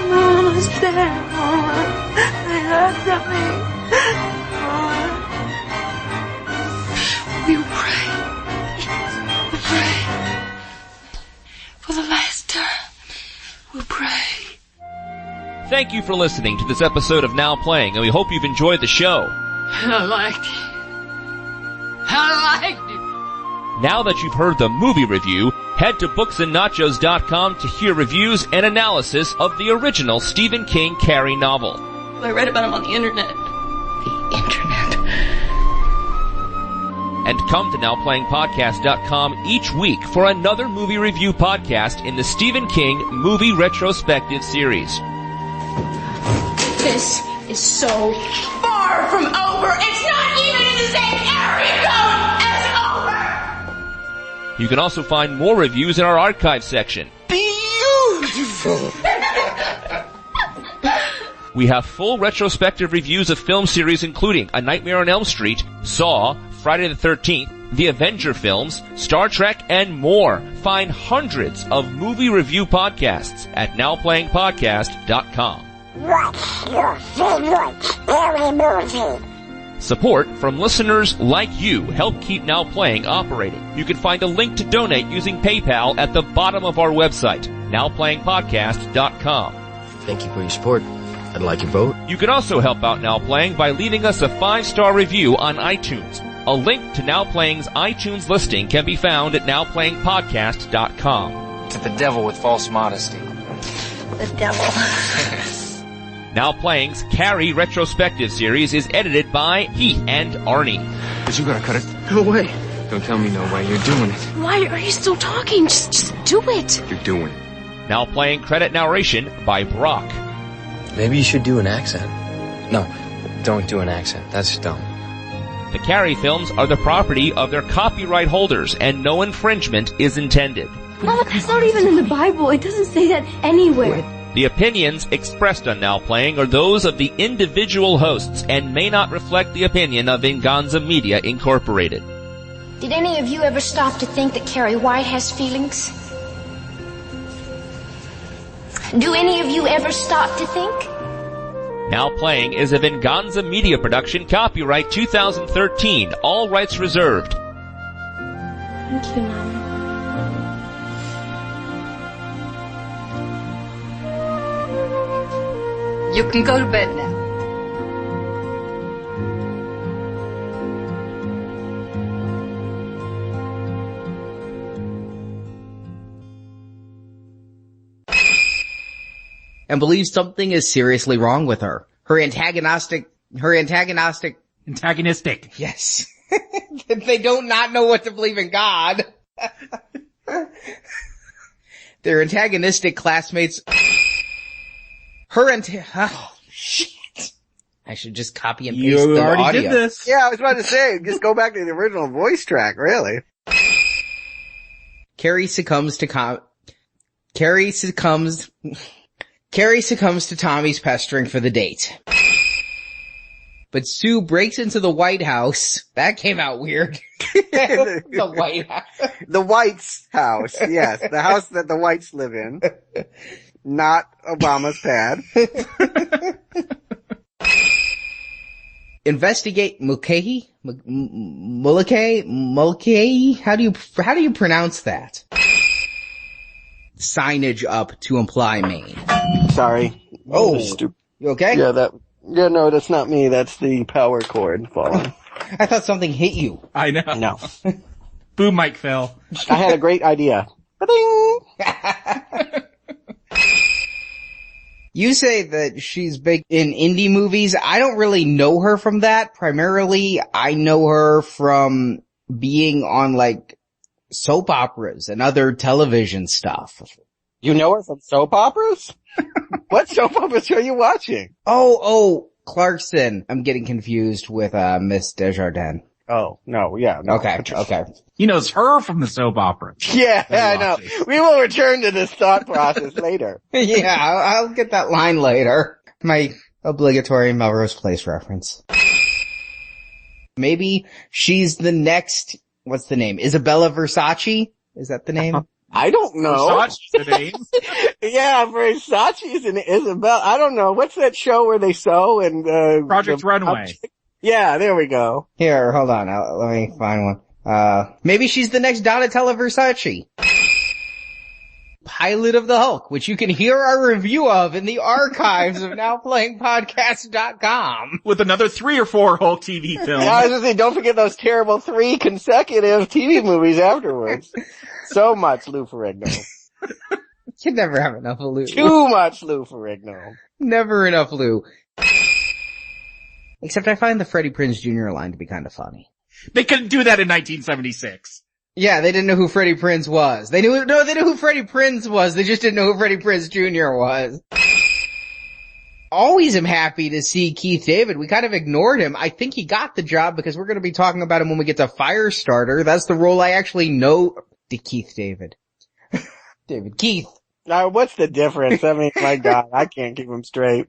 Mama's there. I heard something. We will pray. We'll pray. For the last time, we'll pray. Thank you for listening to this episode of Now Playing, and we hope you've enjoyed the show. I liked it. I liked it. Now that you've heard the movie review, head to booksandnachos.com to hear reviews and analysis of the original Stephen King Carrie novel. I read about him on the internet. The internet. And come to NowPlayingPodcast.com each week for another movie review podcast in the Stephen King Movie Retrospective Series. This is so far from over. It's not even in the same area code as over. You can also find more reviews in our archive section. Beautiful. We have full retrospective reviews of film series including A Nightmare on Elm Street, Saw, Friday the 13th, the Avenger films, Star Trek, and more. Find hundreds of movie review podcasts at NowPlayingPodcast.com. What's your favorite scary movie? Support from listeners like you help keep Now Playing operating. You can find a link to donate using PayPal at the bottom of our website, NowPlayingPodcast.com. Thank you for your support. I'd like your vote. You can also help out Now Playing by leaving us a 5-star review on iTunes. A link to Now Playing's iTunes listing can be found at NowPlayingPodcast.com. To the devil with false modesty. The devil. Now Playing's Carrie retrospective series is edited by Heath and Arnie. But you gotta cut it. No way. Don't tell me no way. You're doing it. Why are you still talking? Just do it. You're doing it. Now Playing credit narration by Brock. Maybe you should do an accent. No, don't do an accent. That's dumb. The Carrie films are the property of their copyright holders, and no infringement is intended. Mama, that's not even in the Bible. It doesn't say that anywhere. The opinions expressed on Now Playing are those of the individual hosts and may not reflect the opinion of Venganza Media Incorporated. Did any of you ever stop to think that Carrie White has feelings? Do any of you ever stop to think? Now Playing is a Venganza Media production, copyright 2013, all rights reserved. Thank you, Mama. You can go to bed now. And believes something is seriously wrong with her. Her antagonistic. Yes. They don't not know what to believe in God. Their antagonistic classmates. Oh, shit. I should just copy and paste You the already audio. did this. Yeah, I was about to say, just go back to the original voice track, really. Carrie succumbs to Tommy's pestering for the date. But Sue breaks into the White House. That came out weird. The White House. The Whites' house, yes. The house that the Whites live in. Not Obama's pad. Investigate Mulcahy? How do you pronounce that? Signage up to imply Maine. Sorry. Oh, you okay? Yeah, no, that's not me. That's the power cord falling. I thought something hit you. I know. No. Boom mic fell. I had a great idea. Ba-ding! You say that she's big in indie movies. I don't really know her from that. Primarily, I know her from being on like soap operas and other television stuff. You know her from soap operas? What soap operas are you watching? Oh, Clarkson. I'm getting confused with Miss Desjardins. Oh, no, yeah. No. Okay. He knows her from the soap opera. Yeah, I know. We will return to this thought process later. Yeah, I'll get that line later. My obligatory Melrose Place reference. Maybe she's the next, what's the name? Isabella Versace? Is that the name? I don't know. Versace's the name. Yeah, Versace's and Isabella. I don't know. What's that show where they sew and, Project Runway. Yeah, there we go. Here, hold on. Let me find one. Maybe she's the next Donatella Versace. Pilot of the Hulk, which you can hear our review of in the archives of NowPlayingPodcast.com. With another 3 or 4 Hulk TV films. Yeah, I was gonna say, don't forget those terrible 3 consecutive TV movies afterwards. So much Lou Ferrigno. You can never have enough of Lou. Too much Lou Ferrigno. Never enough Lou. Except I find the Freddie Prinze Jr. line to be kind of funny. They couldn't do that in 1976. Yeah, they didn't know who Freddie Prinze was. They knew who Freddie Prinze was. They just didn't know who Freddie Prinze Jr. was. Always am happy to see Keith David. We kind of ignored him. I think he got the job because we're going to be talking about him when we get to Firestarter. That's the role I actually know. Keith David. David Keith. Now, what's the difference? I mean, my God, I can't keep him straight.